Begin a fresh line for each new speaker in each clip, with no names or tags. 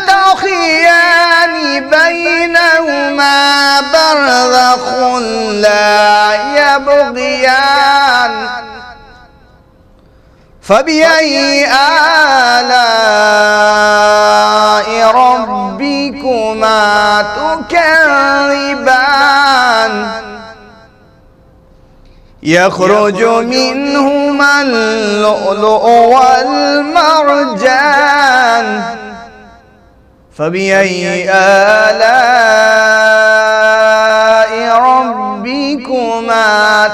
يلتقيان بينهما برزخ لا يبغيان فبأي آلاء ربكما تكذبان يخرج منهما اللؤلؤ والمرجان فبأي آلاء ربكما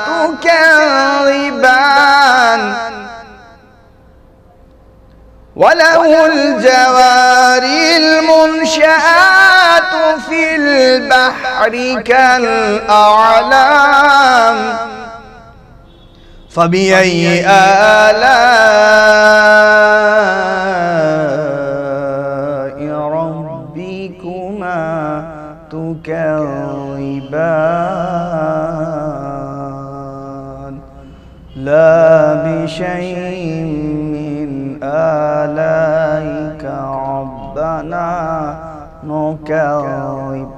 تكذبان وله الجوار المنشآت في البحر كالأعلام فبأي آلاء ربكما تكذبان لا بشيء من آلائك ربنا نكذب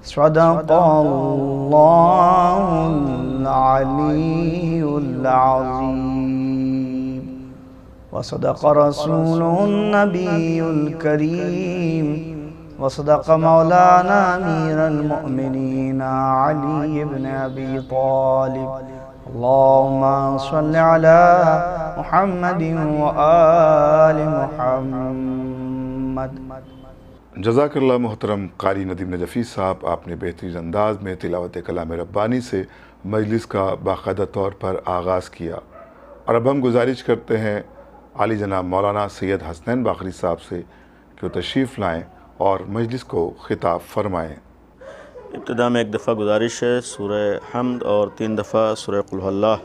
صدق الله العلي العظيم وصدق رسوله النبي الكريم وصدق مولانا أمير المؤمنين علي بن أبي طالب اللهم صل على محمد وآل محمد۔
جزاک اللہ محترم قاری ندیم نجفی صاحب، آپ نے بہترین انداز میں تلاوت کلام ربانی سے مجلس کا باقاعدہ طور پر آغاز کیا، اور اب ہم گزارش کرتے ہیں عالی جناب مولانا سید حسنین باقری صاحب سے کہ وہ تشریف لائیں اور مجلس کو خطاب فرمائیں۔
ابتدا میں ایک دفعہ گزارش ہے سورہ حمد اور 3 دفعہ سورہ قل هو اللہ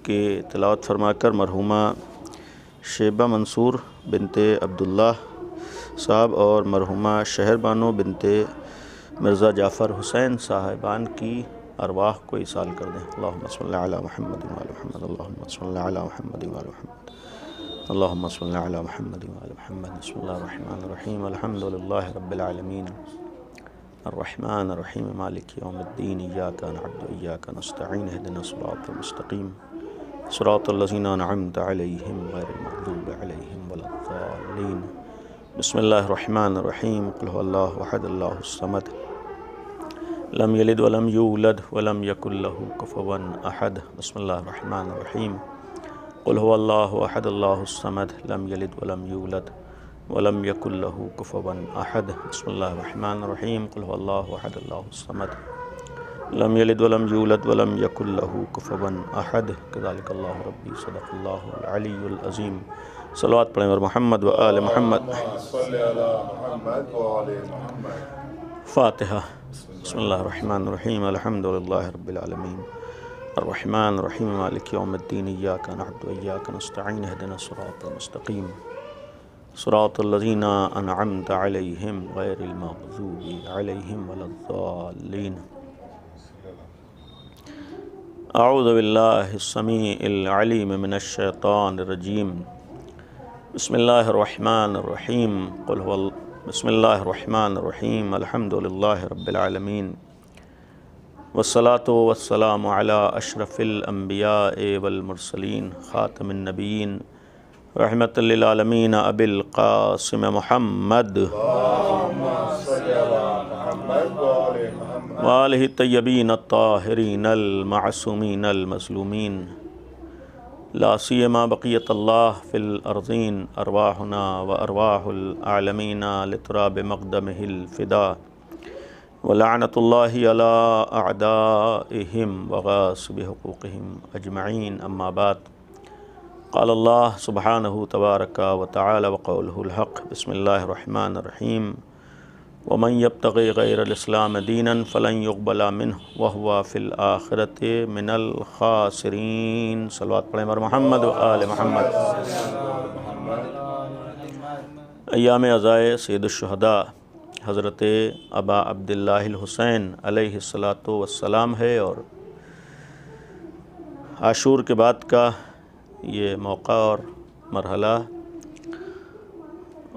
کی تلاوت فرما کر مرحومہ شیبہ منصور بنت عبداللہ صاحب اور مرحومہ شہر بانو بنت مرزا جعفر حسین صاحبان کی ارواح کو ایصال کر دیں۔ اللہم صلی علی محمد وعلی محمد، اللہم صلی علی محمد وعلی محمد، اللہم صلی علی محمد وعلی محمد۔ بسم اللہ الرحمن الرحیم، الحمدللہ رب العالمین، الرحمن الرحیم، مالک یوم الدین، ایاک نعبد و ایاک نستعین، اہدنا الصراط المستقیم، صراط الذین انعمت علیہم غیر المغضوب علیہم ولا الضالین۔ بسم اللہ الرحمن الرحیم، قل هو اللہ احد اللہ الصمد لم یلد ولم یولد ولم یکن له کفوا احد۔ بسم اللہ الرحمن الرحیم، قل هو اللہ احد اللہ الصمد لم یلد ولم یولد ولم یکن له کفوا احد۔ بسم اللہ الرحمن الرحیم، قل هو اللہ احد اللہ الصمد لم یلد ولم یولد ولم یکن له کفوا احد۔ کذالک اللہ ربی، صدق اللہ العلی العظیم۔ صلوات پڑھیں اور محمد و آل محمد۔ فاتحہ۔ بسم اللہ الرحمن الرحیم، الحمدللہ رب العالمین، الرحمن الرحیم، مالک یوم الدین، ایاک نعبد و ایاک نستعین، اہدنا الصراط المستقیم، صراط الذین انعمت علیہم غیر المغضوب علیہم ولا الضالین۔ اعوذ باللہ السمیع العلیم من الشیطان الرجیم، بسم اللہ الرحمن الرحیم، بسم اللہ الرحمن الرحیم، الحمدللہ رب العالمین، والصلاة والسلام علی اشرف الانبیاء والمرسلین، خاتم النبیین، رحمت للعالمین، ابی القاسم محمد وآلہ الطیبین الطاہرین المعصومین المظلومین، لا سیما بقیت اللہ فی الارضین، ارواحنا و ارواح العالمین لتراب مقدمہ الفدا، ولعنت اللہ علی اعدائہم وغاصب حقوقہم اجمعین۔ اما بعد، قال اللہ سبحانہ تبارک و تعالی وقولہ الحق، بسم اللہ الرحمن الرحیم، ومن یبتغی غیر الاسلام دینا فلن یقبل منہ وہو فی الآخرۃ من الخاسرین۔ صلوات پڑھیں اور محمد و آل محمد۔ ایام عزائے سید الشہداء حضرت ابا عبداللہ الحسین علیہ السلام ہے، اور عاشور کے بعد کا یہ موقع اور مرحلہ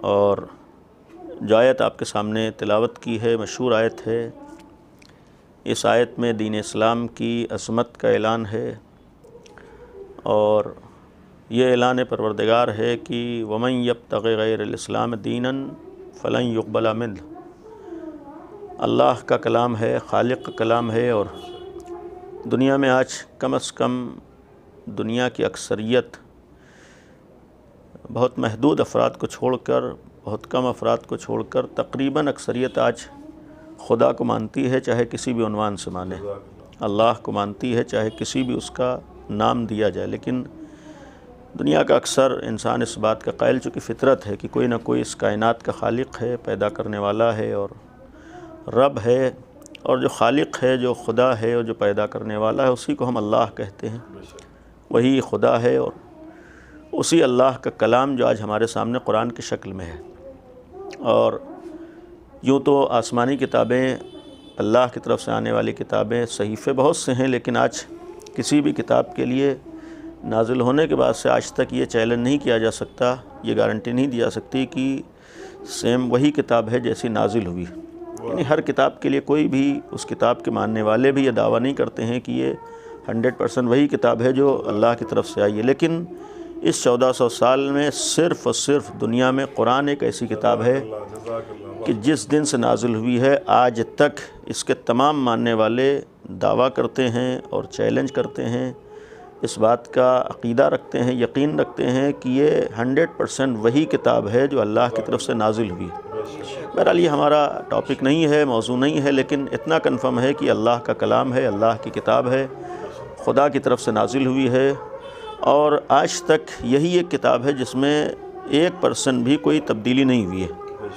اور جو آیت آپ کے سامنے تلاوت کی ہے مشہور آیت ہے، اس آیت میں دین اسلام کی عظمت کا اعلان ہے، اور یہ اعلان پروردگار ہے کہ وَمَن يَبْتَغِ غَيْرَ الْإِسْلَامِ دِينًا فَلَن يُقْبَلَ مِنْهُ۔ اللہ کا کلام ہے، خالق کا کلام ہے، اور دنیا میں آج کم از کم دنیا کی اکثریت بہت محدود افراد کو چھوڑ کر، بہت کم افراد کو چھوڑ کر تقریباً اکثریت آج خدا کو مانتی ہے، چاہے کسی بھی عنوان سے مانے، اللہ کو مانتی ہے چاہے کسی بھی اس کا نام دیا جائے، لیکن دنیا کا اکثر انسان اس بات کا قائل، چونکہ فطرت ہے کہ کوئی نہ کوئی اس کائنات کا خالق ہے، پیدا کرنے والا ہے اور رب ہے، اور جو خالق ہے، جو خدا ہے اور جو پیدا کرنے والا ہے اسی کو ہم اللہ کہتے ہیں، وہی خدا ہے، اور اسی اللہ کا کلام جو آج ہمارے سامنے قرآن کی شکل میں ہے۔ اور یوں تو آسمانی کتابیں، اللہ کی طرف سے آنے والی کتابیں، صحیفے بہت سے ہیں، لیکن آج کسی بھی کتاب کے لیے نازل ہونے کے بعد سے آج تک یہ چیلنج نہیں کیا جا سکتا، یہ گارنٹی نہیں دی جا سکتی کہ سیم وہی کتاب ہے جیسی نازل ہوئی، یعنی ہر کتاب کے لیے کوئی بھی اس کتاب کے ماننے والے بھی یہ دعویٰ نہیں کرتے ہیں کہ یہ 100% وہی کتاب ہے جو اللہ کی طرف سے آئی ہے، لیکن اس 1400 سال میں صرف اور صرف دنیا میں قرآن ایک ایسی کتاب ہے کہ جس دن سے نازل ہوئی ہے آج تک اس کے تمام ماننے والے دعویٰ کرتے ہیں اور چیلنج کرتے ہیں، اس بات کا عقیدہ رکھتے ہیں، یقین رکھتے ہیں کہ یہ 100% وہی کتاب ہے جو اللہ کی طرف سے نازل ہوئی۔ بہرحال یہ ہمارا ٹاپک نہیں ہے، موضوع نہیں ہے، لیکن اتنا کنفرم ہے کہ اللہ کا کلام ہے، اللہ کی کتاب ہے، خدا کی طرف سے نازل ہوئی ہے، اور آج تک یہی ایک کتاب ہے جس میں 1% بھی کوئی تبدیلی نہیں ہوئی ہے،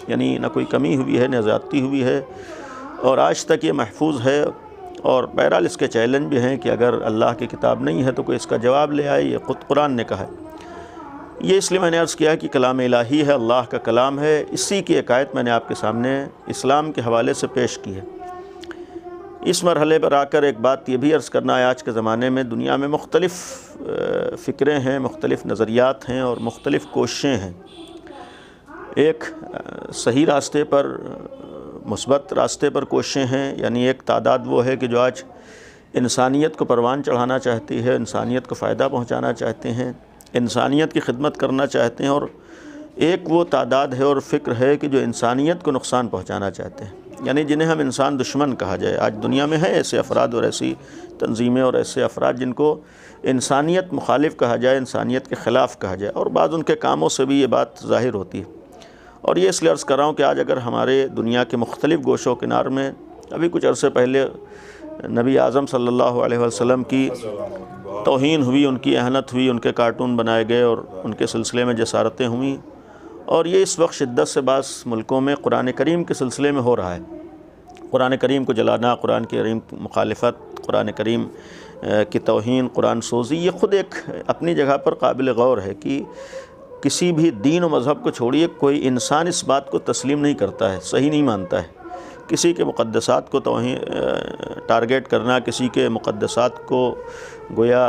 یعنی نہ کوئی کمی ہوئی ہے نہ زیادتی ہوئی ہے، اور آج تک یہ محفوظ ہے۔ اور بہرحال اس کے چیلنج بھی ہیں کہ اگر اللہ کی کتاب نہیں ہے تو کوئی اس کا جواب لے آئے، یہ خود قرآن نے کہا ہے۔ یہ اس لیے میں نے عرض کیا کہ کلام الہی ہے، اللہ کا کلام ہے، اسی کی ایک آیت میں نے آپ کے سامنے اسلام کے حوالے سے پیش کی ہے۔ اس مرحلے پر آ کر ایک بات یہ بھی عرض کرنا ہے، آج کے زمانے میں دنیا میں مختلف فکریں ہیں، مختلف نظریات ہیں اور مختلف کوششیں ہیں۔ ایک صحیح راستے پر، مثبت راستے پر کوششیں ہیں، یعنی ایک تعداد وہ ہے کہ جو آج انسانیت کو پروان چڑھانا چاہتی ہے، انسانیت کو فائدہ پہنچانا چاہتے ہیں، انسانیت کی خدمت کرنا چاہتے ہیں، اور ایک وہ تعداد ہے اور فکر ہے کہ جو انسانیت کو نقصان پہنچانا چاہتے ہیں، یعنی جنہیں ہم انسان دشمن کہا جائے۔ آج دنیا میں ہیں ایسے افراد اور ایسی تنظیمیں اور ایسے افراد جن کو انسانیت مخالف کہا جائے، انسانیت کے خلاف کہا جائے، اور بعض ان کے کاموں سے بھی یہ بات ظاہر ہوتی ہے۔ اور یہ اس لیے عرض کر رہا ہوں کہ آج اگر ہمارے دنیا کے مختلف گوشوں و کنار میں، ابھی کچھ عرصے پہلے نبی اعظم صلی اللہ علیہ وسلم کی توہین ہوئی، ان کی اہانت ہوئی، ان کے کارٹون بنائے گئے اور ان کے سلسلے میں جسارتیں ہوئیں، اور یہ اس وقت شدت سے بعض ملکوں میں قرآن کریم کے سلسلے میں ہو رہا ہے۔ قرآن کریم کو جلانا، قرآن کریم کی مخالفت، قرآن کریم کی توہین، قرآن سوزی، یہ خود ایک اپنی جگہ پر قابل غور ہے کہ کسی بھی دین و مذہب کو چھوڑیے، کوئی انسان اس بات کو تسلیم نہیں کرتا ہے، صحیح نہیں مانتا ہے۔ کسی کے مقدسات کو ٹارگیٹ کرنا، کسی کے مقدسات کو گویا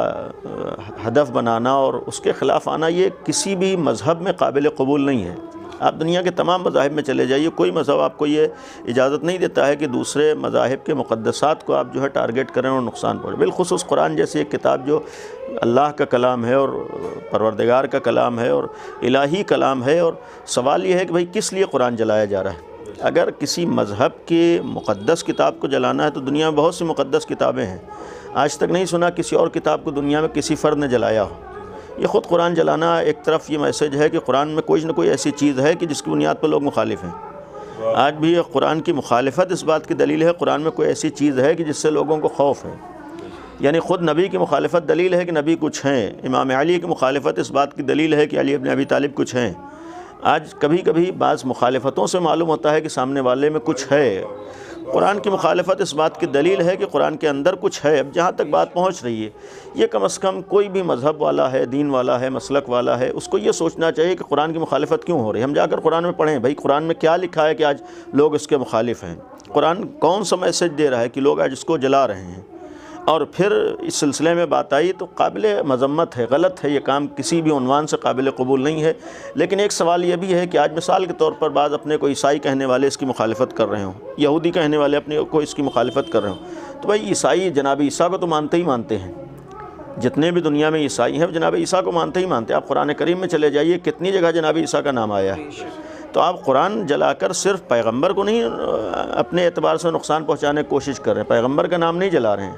ہدف بنانا اور اس کے خلاف آنا، یہ کسی بھی مذہب میں قابل قبول نہیں ہے۔ آپ دنیا کے تمام مذاہب میں چلے جائیے، کوئی مذہب آپ کو یہ اجازت نہیں دیتا ہے کہ دوسرے مذاہب کے مقدسات کو آپ جو ہے ٹارگیٹ کریں اور نقصان پہنچے۔ بالخصوص قرآن جیسی ایک کتاب جو اللہ کا کلام ہے اور پروردگار کا کلام ہے اور الہی کلام ہے، اور سوال یہ ہے کہ بھئی کس لیے قرآن جلایا جا رہا ہے؟ اگر کسی مذہب کے مقدس کتاب کو جلانا ہے تو دنیا میں بہت سی مقدس کتابیں ہیں، آج تک نہیں سنا کسی اور کتاب کو دنیا میں کسی فرد نے جلایا ہو۔ یہ خود قرآن جلانا ایک طرف یہ میسج ہے کہ قرآن میں کوئی نہ کوئی ایسی چیز ہے کہ جس کی بنیاد پر لوگ مخالف ہیں۔ آج بھی قرآن کی مخالفت اس بات کی دلیل ہے، قرآن میں کوئی ایسی چیز ہے کہ جس سے لوگوں کو خوف ہے، یعنی خود نبی کی مخالفت دلیل ہے کہ نبی کچھ ہیں، امام علی کی مخالفت اس بات کی دلیل ہے کہ علی ابن ابی طالب کچھ ہیں۔ آج کبھی کبھی بعض مخالفتوں سے معلوم ہوتا ہے کہ سامنے والے میں کچھ ہے۔ قرآن کی مخالفت اس بات کی دلیل ہے کہ قرآن کے اندر کچھ ہے۔ اب جہاں تک بات پہنچ رہی ہے، یہ کم از کم کوئی بھی مذہب والا ہے، دین والا ہے، مسلک والا ہے، اس کو یہ سوچنا چاہیے کہ قرآن کی مخالفت کیوں ہو رہی ہے۔ ہم جا کر قرآن میں پڑھیں بھائی قرآن میں کیا لکھا ہے کہ آج لوگ اس کے مخالف ہیں، قرآن کون سا میسج دے رہا ہے کہ لوگ آج اس کو جلا رہے ہیں۔ اور پھر اس سلسلے میں بات آئی تو قابل مذمت ہے، غلط ہے یہ کام، کسی بھی عنوان سے قابل قبول نہیں ہے۔ لیکن ایک سوال یہ بھی ہے کہ آج مثال کے طور پر بعض اپنے کو عیسائی کہنے والے اس کی مخالفت کر رہے ہوں، یہودی کہنے والے اپنے کو اس کی مخالفت کر رہے ہوں، تو بھائی عیسائی جناب عیسیٰ کو تو مانتے ہی مانتے ہیں، جتنے بھی دنیا میں عیسائی ہیں وہ جناب عیسیٰ کو مانتے ہی مانتے ہیں۔ آپ قرآن کریم میں چلے جائیے، کتنی جگہ جناب عیسیٰ کا نام آیا ہے۔ تو آپ قرآن جلا کر صرف پیغمبر کو نہیں اپنے اعتبار سے نقصان پہنچانے کی کوشش کر رہے ہیں، پیغمبر کا نام نہیں جلا رہے ہیں،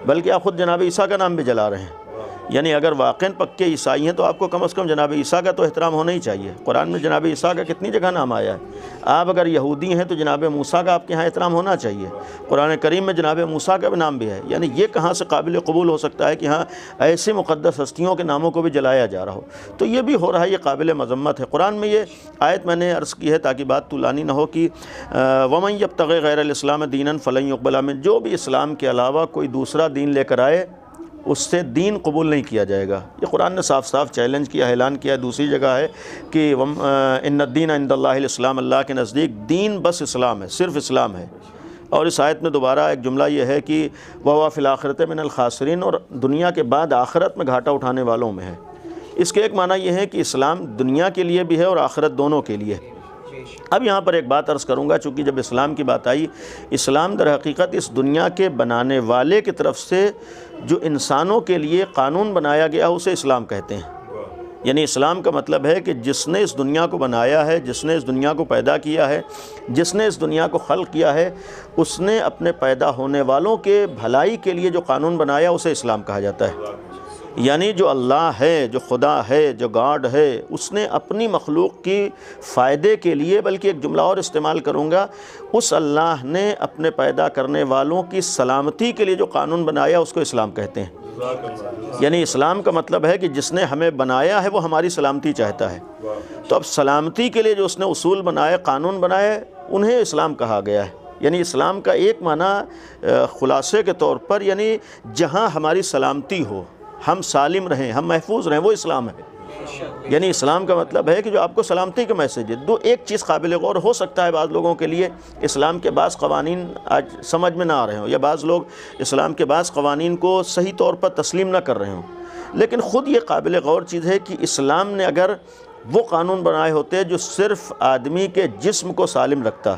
بلکہ آپ خود جناب عیسیٰ کا نام بھی جلا رہے ہیں۔ یعنی اگر واقعاً پکے عیسائی ہیں تو آپ کو کم از کم جناب عیسیٰ کا تو احترام ہونا ہی چاہیے۔ قرآن میں جناب عیسیٰ کا کتنی جگہ نام آیا ہے۔ آپ اگر یہودی ہیں تو جناب موسیٰ کا آپ کے ہاں احترام ہونا چاہیے، قرآن کریم میں جناب موسیٰ کا بھی نام بھی ہے۔ یعنی یہ کہاں سے قابل قبول ہو سکتا ہے کہ ہاں ایسے مقدس ہستیوں کے ناموں کو بھی جلایا جا رہا ہو؟ تو یہ بھی ہو رہا ہے، یہ قابل مذمت ہے۔ قرآن میں یہ آیت میں نے عرض کی ہے تاکہ بات طولانی نہ ہو کہ وَمَن يَبْتَغِ غَيْرَ الْإِسْلَامِ دِينًا فَلَن يُقْبَلَ مِنْهُ، جو بھی اسلام کے علاوہ کوئی دوسرا دین لے کر آئے اس سے دین قبول نہیں کیا جائے گا۔ یہ قرآن نے صاف صاف چیلنج کیا، اعلان کیا۔ دوسری جگہ ہے کہ ان الدین عند اللہ الاسلام، اللہ کے نزدیک دین بس اسلام ہے، صرف اسلام ہے۔ اور اس آیت میں دوبارہ ایک جملہ یہ ہے کہ وَهُوَ فِي الْآخِرَةِ مِنَ الْخَاسِرِينَ، اور دنیا کے بعد آخرت میں گھاٹا اٹھانے والوں میں ہے۔ اس کے ایک معنی یہ ہے کہ اسلام دنیا کے لیے بھی ہے اور آخرت دونوں کے لیے ہے۔ اب یہاں پر ایک بات عرض کروں گا، چونکہ جب اسلام کی بات آئی، اسلام در حقیقت اس دنیا کے بنانے والے کی طرف سے جو انسانوں کے لیے قانون بنایا گیا اسے اسلام کہتے ہیں۔ یعنی اسلام کا مطلب ہے کہ جس نے اس دنیا کو بنایا ہے، جس نے اس دنیا کو پیدا کیا ہے، جس نے اس دنیا کو خلق کیا ہے، اس نے اپنے پیدا ہونے والوں کے بھلائی کے لیے جو قانون بنایا اسے اسلام کہا جاتا ہے۔ یعنی جو اللہ ہے، جو خدا ہے، جو گاڈ ہے، اس نے اپنی مخلوق کی فائدے کے لیے، بلکہ ایک جملہ اور استعمال کروں گا، اس اللہ نے اپنے پیدا کرنے والوں کی سلامتی کے لیے جو قانون بنایا اس کو اسلام کہتے ہیں۔ یعنی اسلام کا مطلب ہے کہ جس نے ہمیں بنایا ہے وہ ہماری سلامتی چاہتا ہے۔ تو اب سلامتی کے لیے جو اس نے اصول بنائے، قانون بنائے، انہیں اسلام کہا گیا ہے۔ یعنی اسلام کا ایک معنی خلاصے کے طور پر یعنی جہاں ہماری سلامتی ہو، ہم سالم رہیں، ہم محفوظ رہیں، وہ اسلام ہے۔ یعنی اسلام کا مطلب ہے کہ جو آپ کو سلامتی کا میسج ہے۔ دو ایک چیز قابل غور ہو سکتا ہے بعض لوگوں کے لیے، اسلام کے بعض قوانین آج سمجھ میں نہ آ رہے ہوں، یا بعض لوگ اسلام کے بعض قوانین کو صحیح طور پر تسلیم نہ کر رہے ہوں، لیکن خود یہ قابل غور چیز ہے کہ اسلام نے اگر وہ قانون بنائے ہوتے جو صرف آدمی کے جسم کو سالم رکھتا،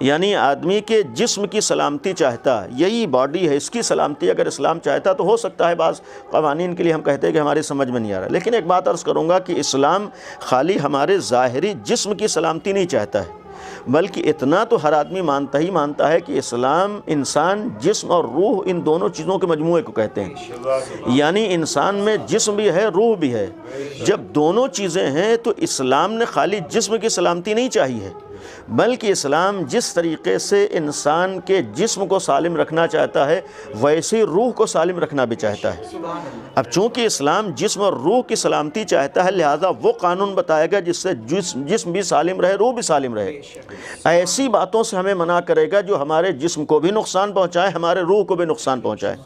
یعنی آدمی کے جسم کی سلامتی چاہتا، یہی باڈی ہے، اس کی سلامتی اگر اسلام چاہتا تو ہو سکتا ہے بعض قوانین کے لیے ہم کہتے ہیں کہ ہماری سمجھ میں نہیں آ رہا۔ لیکن ایک بات عرض کروں گا کہ اسلام خالی ہمارے ظاہری جسم کی سلامتی نہیں چاہتا ہے، بلکہ اتنا تو ہر آدمی مانتا ہی مانتا ہے کہ اسلام انسان، جسم اور روح، ان دونوں چیزوں کے مجموعے کو کہتے ہیں۔ یعنی انسان میں جسم بھی ہے، روح بھی ہے۔ جب دونوں چیزیں ہیں تو اسلام نے خالی جسم کی سلامتی نہیں چاہی ہے، بلکہ اسلام جس طریقے سے انسان کے جسم کو سالم رکھنا چاہتا ہے ویسے روح کو سالم رکھنا بھی چاہتا ہے۔ اب چونکہ اسلام جسم اور روح کی سلامتی چاہتا ہے، لہذا وہ قانون بتائے گا جس سے جسم بھی سالم رہے، روح بھی سالم رہے۔ ایسی باتوں سے ہمیں منع کرے گا جو ہمارے جسم کو بھی نقصان پہنچائے، ہمارے روح کو بھی نقصان پہنچائے۔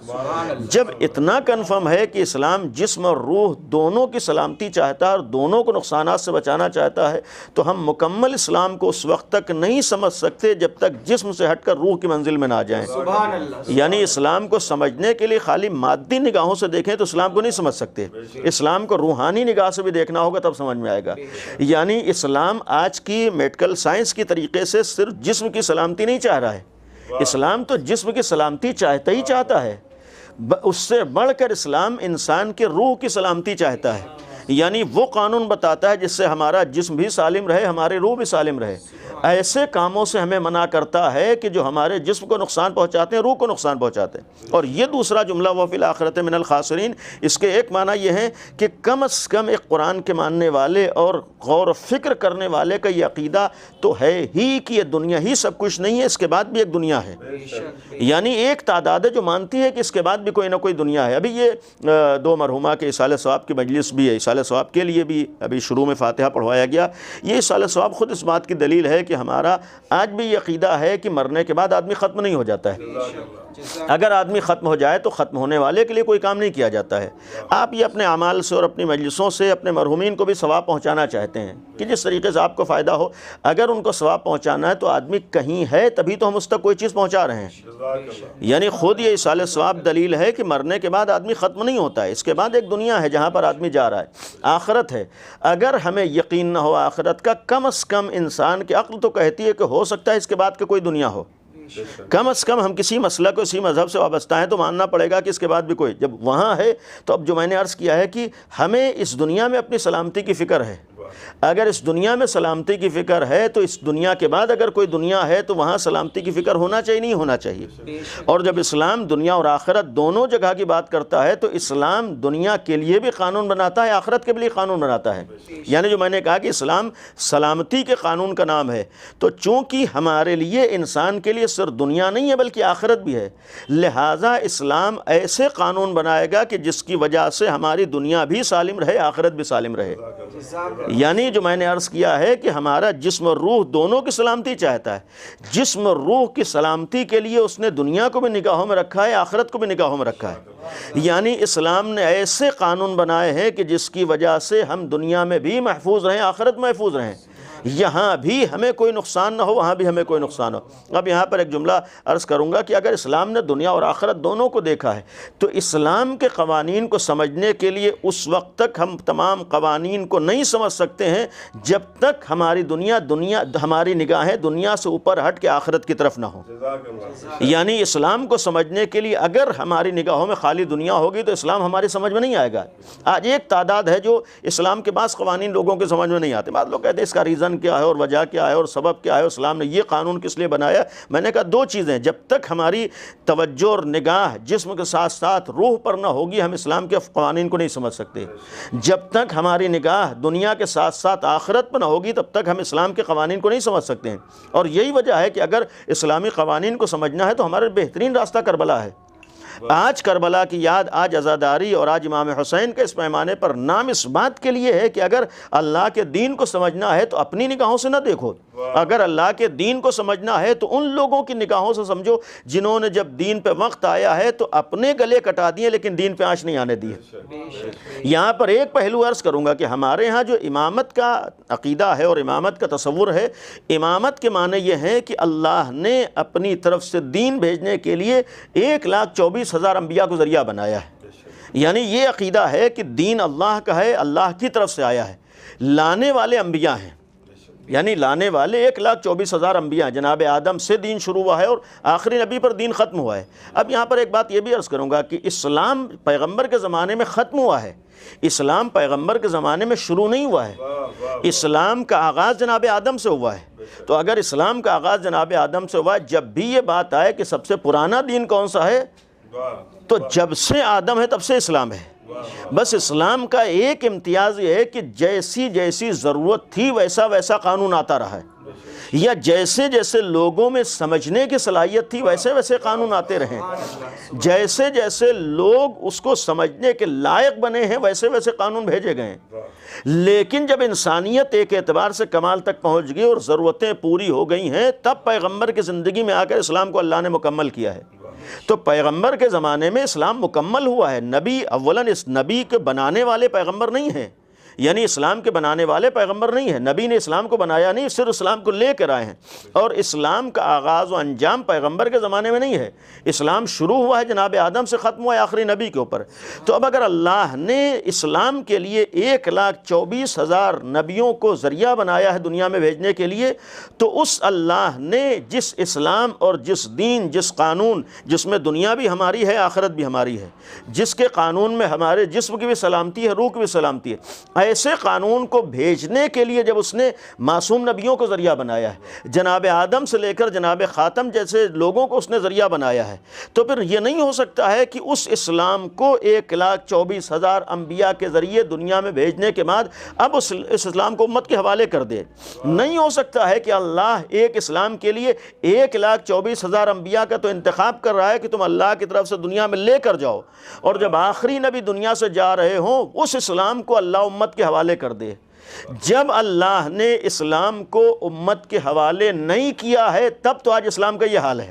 جب اتنا کنفرم ہے کہ اسلام جسم اور روح دونوں کی سلامتی چاہتا ہے اور دونوں کو نقصانات سے بچانا چاہتا ہے، تو ہم مکمل اسلام کو اس وقت تک نہیں سمجھ سکتے جب تک جسم سے ہٹ کر روح کی منزل میں نہ جائیں۔ یعنی اسلام کو سمجھنے کے لیے خالی مادی نگاہوں سے دیکھیں تو اسلام کو نہیں سمجھ سکتے، اسلام کو روحانی نگاہ سے بھی دیکھنا ہوگا تب سمجھ میں آئے گا۔ یعنی اسلام آج کی میڈیکل سائنس کی طریقے سے صرف جسم کی سلامتی نہیں چاہ رہا ہے، اسلام تو جسم کی سلامتی چاہتا ہی چاہتا ہے، اس سے بڑھ کر اسلام انسان کے روح کی سلامتی چاہتا ہے۔ یعنی وہ قانون بتاتا ہے جس سے ہمارا جسم بھی سالم رہے، ہمارے روح بھی سالم رہے۔ ایسے کاموں سے ہمیں منع کرتا ہے کہ جو ہمارے جسم کو نقصان پہنچاتے ہیں، روح کو نقصان پہنچاتے ہیں۔ اور یہ دوسرا جملہ وَفِي الْآخِرَةِ مِنَ الْخَاسِرِينَ، اس کے ایک معنی یہ ہے کہ کم از کم ایک قرآن کے ماننے والے اور غور و فکر کرنے والے کا یہ عقیدہ تو ہے ہی کہ یہ دنیا ہی سب کچھ نہیں ہے، اس کے بعد بھی ایک دنیا ہے۔ یعنی ایک تعداد ہے جو مانتی ہے کہ اس کے بعد بھی کوئی نہ کوئی دنیا ہے۔ ابھی یہ دو مرحومہ کے اصالہ ثواب کی مجلس بھی ہے، اصالہ اِصال ثواب کے لیے بھی ابھی شروع میں فاتحہ پڑھوایا گیا. یہ اِصال ثواب خود اس بات کی دلیل ہے کہ ہمارا آج بھی یہ عقیدہ ہے کہ مرنے کے بعد آدمی ختم نہیں ہو جاتا ہے. اگر آدمی ختم ہو جائے تو ختم ہونے والے کے لیے کوئی کام نہیں کیا جاتا ہے. آپ یہ اپنے اعمال سے اور اپنی مجلسوں سے اپنے مرحومین کو بھی ثواب پہنچانا چاہتے ہیں کہ جس طریقے سے آپ کو فائدہ ہو. اگر ان کو ثواب پہنچانا ہے تو آدمی کہیں ہے تبھی تو ہم اس تک کوئی چیز پہنچا رہے ہیں. یعنی خود یہ اِصال ثواب دلیل ہے کہ مرنے کے بعد آدمی ختم نہیں ہوتا ہے. اس کے بعد ایک دنیا ہے جہاں پر آدمی جا رہا ہے, آخرت ہے. اگر ہمیں یقین نہ ہو آخرت کا, کم از کم انسان کی عقل تو کہتی ہے کہ ہو سکتا ہے اس کے بعد کہ کوئی دنیا ہو. کم از کم ہم کسی مسئلہ کو اسی مذہب سے وابستہ ہیں تو ماننا پڑے گا کہ اس کے بعد بھی کوئی, جب وہاں ہے تو اب جو میں نے عرض کیا ہے کہ ہمیں اس دنیا میں اپنی سلامتی کی فکر ہے. اگر اس دنیا میں سلامتی کی فکر ہے تو اس دنیا کے بعد اگر کوئی دنیا ہے تو وہاں سلامتی کی فکر ہونا چاہیے, نہیں ہونا چاہیے. اور جب اسلام دنیا اور آخرت دونوں جگہ کی بات کرتا ہے تو اسلام دنیا کے لیے بھی قانون بناتا ہے, آخرت کے لیے قانون بناتا ہے. یعنی جو میں نے کہا کہ اسلام سلامتی کے قانون کا نام ہے, تو چونکہ ہمارے لیے انسان کے لیے صرف دنیا نہیں ہے بلکہ آخرت بھی ہے, لہٰذا اسلام ایسے قانون بنائے گا کہ جس کی وجہ سے ہماری دنیا بھی سالم رہے, آخرت بھی سالم رہے. یعنی جو میں نے عرض کیا ہے کہ ہمارا جسم اور روح دونوں کی سلامتی چاہتا ہے. جسم اور روح کی سلامتی کے لیے اس نے دنیا کو بھی نگاہوں میں رکھا ہے, آخرت کو بھی نگاہوں میں رکھا ہے. یعنی اسلام نے ایسے قانون بنائے ہیں کہ جس کی وجہ سے ہم دنیا میں بھی محفوظ رہیں, آخرت محفوظ رہیں. یہاں بھی ہمیں کوئی نقصان نہ ہو, وہاں بھی ہمیں کوئی نقصان ہو. اب یہاں پر ایک جملہ عرض کروں گا کہ اگر اسلام نے دنیا اور آخرت دونوں کو دیکھا ہے تو اسلام کے قوانین کو سمجھنے کے لیے اس وقت تک ہم تمام قوانین کو نہیں سمجھ سکتے ہیں جب تک ہماری ہماری نگاہیں دنیا سے اوپر ہٹ کے آخرت کی طرف نہ ہوں. یعنی اسلام کو سمجھنے کے لیے اگر ہماری نگاہوں میں خالی دنیا ہوگی تو اسلام ہماری سمجھ میں نہیں آئے گا. آج ایک تعداد ہے جو اسلام کے بعض قوانین لوگوں کے سمجھ میں نہیں آتے. بعض لوگ کہتے ہیں اس کا ریزن کیا ہے اور وجہ کیا ہے اور سبب کیا ہے, اسلام نے یہ قانون کس لیے بنایا. میں نے کہا دو چیزیں, جب تک ہماری توجہ اور نگاہ جسم کے ساتھ ساتھ روح پر نہ ہوگی ہم اسلام کے قوانین کو نہیں سمجھ سکتے. جب تک ہماری نگاہ دنیا کے ساتھ ساتھ آخرت پر نہ ہوگی تب تک ہم اسلام کے قوانین کو نہیں سمجھ سکتے ہیں. اور یہی وجہ ہے کہ اگر اسلامی قوانین کو سمجھنا ہے تو ہمارا بہترین راستہ کربلا ہے. آج کربلا کی یاد, آج عزاداری اور آج امام حسین کے اس پیمانے پر نام اس بات کے لیے ہے کہ اگر اللہ کے دین کو سمجھنا ہے تو اپنی نگاہوں سے نہ دیکھو, اگر اللہ کے دین کو سمجھنا ہے تو ان لوگوں کی نگاہوں سے سمجھو جنہوں نے جب دین پہ وقت آیا ہے تو اپنے گلے کٹا دیے لیکن دین پہ آنچ نہیں آنے دی. یہاں پر ایک پہلو عرض کروں گا کہ ہمارے ہاں جو امامت کا عقیدہ ہے اور امامت کا تصور ہے, امامت کے معنی یہ ہے کہ اللہ نے اپنی طرف سے دین بھیجنے کے لیے 1,24,000 انبیاء کو ذریعہ بنایا ہے. یعنی یہ عقیدہ ہے کہ دین اللہ کا ہے, اللہ کی طرف سے آیا ہے, لانے والے انبیاء ہیں. یعنی لانے والے 1,24,000 انبیاء, جناب آدم سے دین شروع ہوا ہے اور آخری نبی پر دین ختم ہوا ہے. اب یہاں پر ایک بات یہ بھی عرض کروں گا کہ اسلام پیغمبر کے زمانے میں ختم ہوا ہے, اسلام پیغمبر کے زمانے میں شروع نہیں ہوا ہے. اسلام کا آغاز جناب آدم سے ہوا ہے. تو اگر اسلام کا آغاز جناب آدم سے ہوا ہے, جب بھی یہ بات آئے کہ سب سے پرانا دین کون سا ہے تو جب سے آدم ہے تب سے اسلام ہے. بس اسلام کا ایک امتیاز یہ ہے کہ جیسی جیسی ضرورت تھی ویسا ویسا قانون آتا رہا ہے, یا جیسے جیسے لوگوں میں سمجھنے کی صلاحیت تھی ویسے ویسے قانون آتے رہے, جیسے جیسے لوگ اس کو سمجھنے کے لائق بنے ہیں ویسے ویسے قانون بھیجے گئے ہیں. لیکن جب انسانیت ایک اعتبار سے کمال تک پہنچ گئی اور ضرورتیں پوری ہو گئی ہیں تب پیغمبر کی زندگی میں آ کر اسلام کو اللہ نے مکمل کیا ہے. تو پیغمبر کے زمانے میں اسلام مکمل ہوا ہے. نبی اولاً اس نبی کے بنانے والے پیغمبر نہیں ہیں, یعنی اسلام کے بنانے والے پیغمبر نہیں ہیں. نبی نے اسلام کو بنایا نہیں, صرف اسلام کو لے کر آئے ہیں. اور اسلام کا آغاز و انجام پیغمبر کے زمانے میں نہیں ہے. اسلام شروع ہوا ہے جناب آدم سے, ختم ہوا ہے آخری نبی کے اوپر. تو اب اگر اللہ نے اسلام کے لیے 1,24,000 نبیوں کو ذریعہ بنایا ہے دنیا میں بھیجنے کے لیے, تو اس اللہ نے جس اسلام اور جس دین, جس قانون جس میں دنیا بھی ہماری ہے آخرت بھی ہماری ہے, جس کے قانون میں ہمارے جسم کی بھی سلامتی ہے روح کی بھی سلامتی ہے, ایسے قانون کو بھیجنے کے لیے جب اس نے معصوم نبیوں کو ذریعہ بنایا ہے، جناب آدم سے لے کر جناب خاتم جیسے لوگوں کو اس نے ذریعہ بنایا ہے، تو پھر یہ نہیں ہو سکتا ہے کہ اس اسلام کو 1,24,000 انبیاء کے ذریعے دنیا میں بھیجنے کے بعد اب اس اسلام کو امت کے حوالے کر دے۔ نہیں ہو سکتا ہے کہ اللہ ایک اسلام کے لیے 1,24,000 انبیاء کا تو انتخاب کر رہا ہے کہ تم اللہ کی طرف سے دنیا میں لے کر جاؤ، اور جب آخری نبی دنیا سے جا رہے ہوں اس اسلام کو اللہ امت کے حوالے کر دے۔ جب اللہ نے اسلام کو امت کے حوالے نہیں کیا ہے تب تو آج اسلام کا یہ حال ہے۔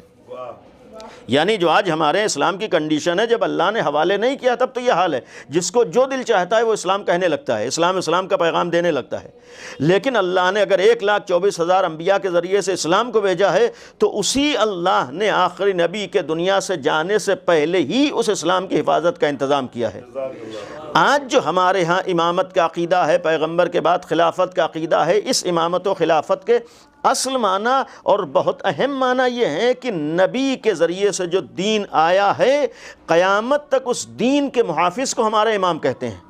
یعنی جو آج ہمارے اسلام کی کنڈیشن ہے، جب اللہ نے حوالے نہیں کیا تب تو یہ حال ہے، جس کو جو دل چاہتا ہے وہ اسلام کہنے لگتا ہے، اسلام کا پیغام دینے لگتا ہے۔ لیکن اللہ نے اگر 1,24,000 انبیاء کے ذریعے سے اسلام کو بھیجا ہے تو اسی اللہ نے آخری نبی کے دنیا سے جانے سے پہلے ہی اس اسلام کی حفاظت کا انتظام کیا ہے۔ آج جو ہمارے ہاں امامت کا عقیدہ ہے، پیغمبر کے بعد خلافت کا عقیدہ ہے، اس امامت و خلافت کے اصل معنی اور بہت اہم معنی یہ ہے کہ نبی کے ذریعے سے جو دین آیا ہے قیامت تک اس دین کے محافظ کو ہمارے امام کہتے ہیں۔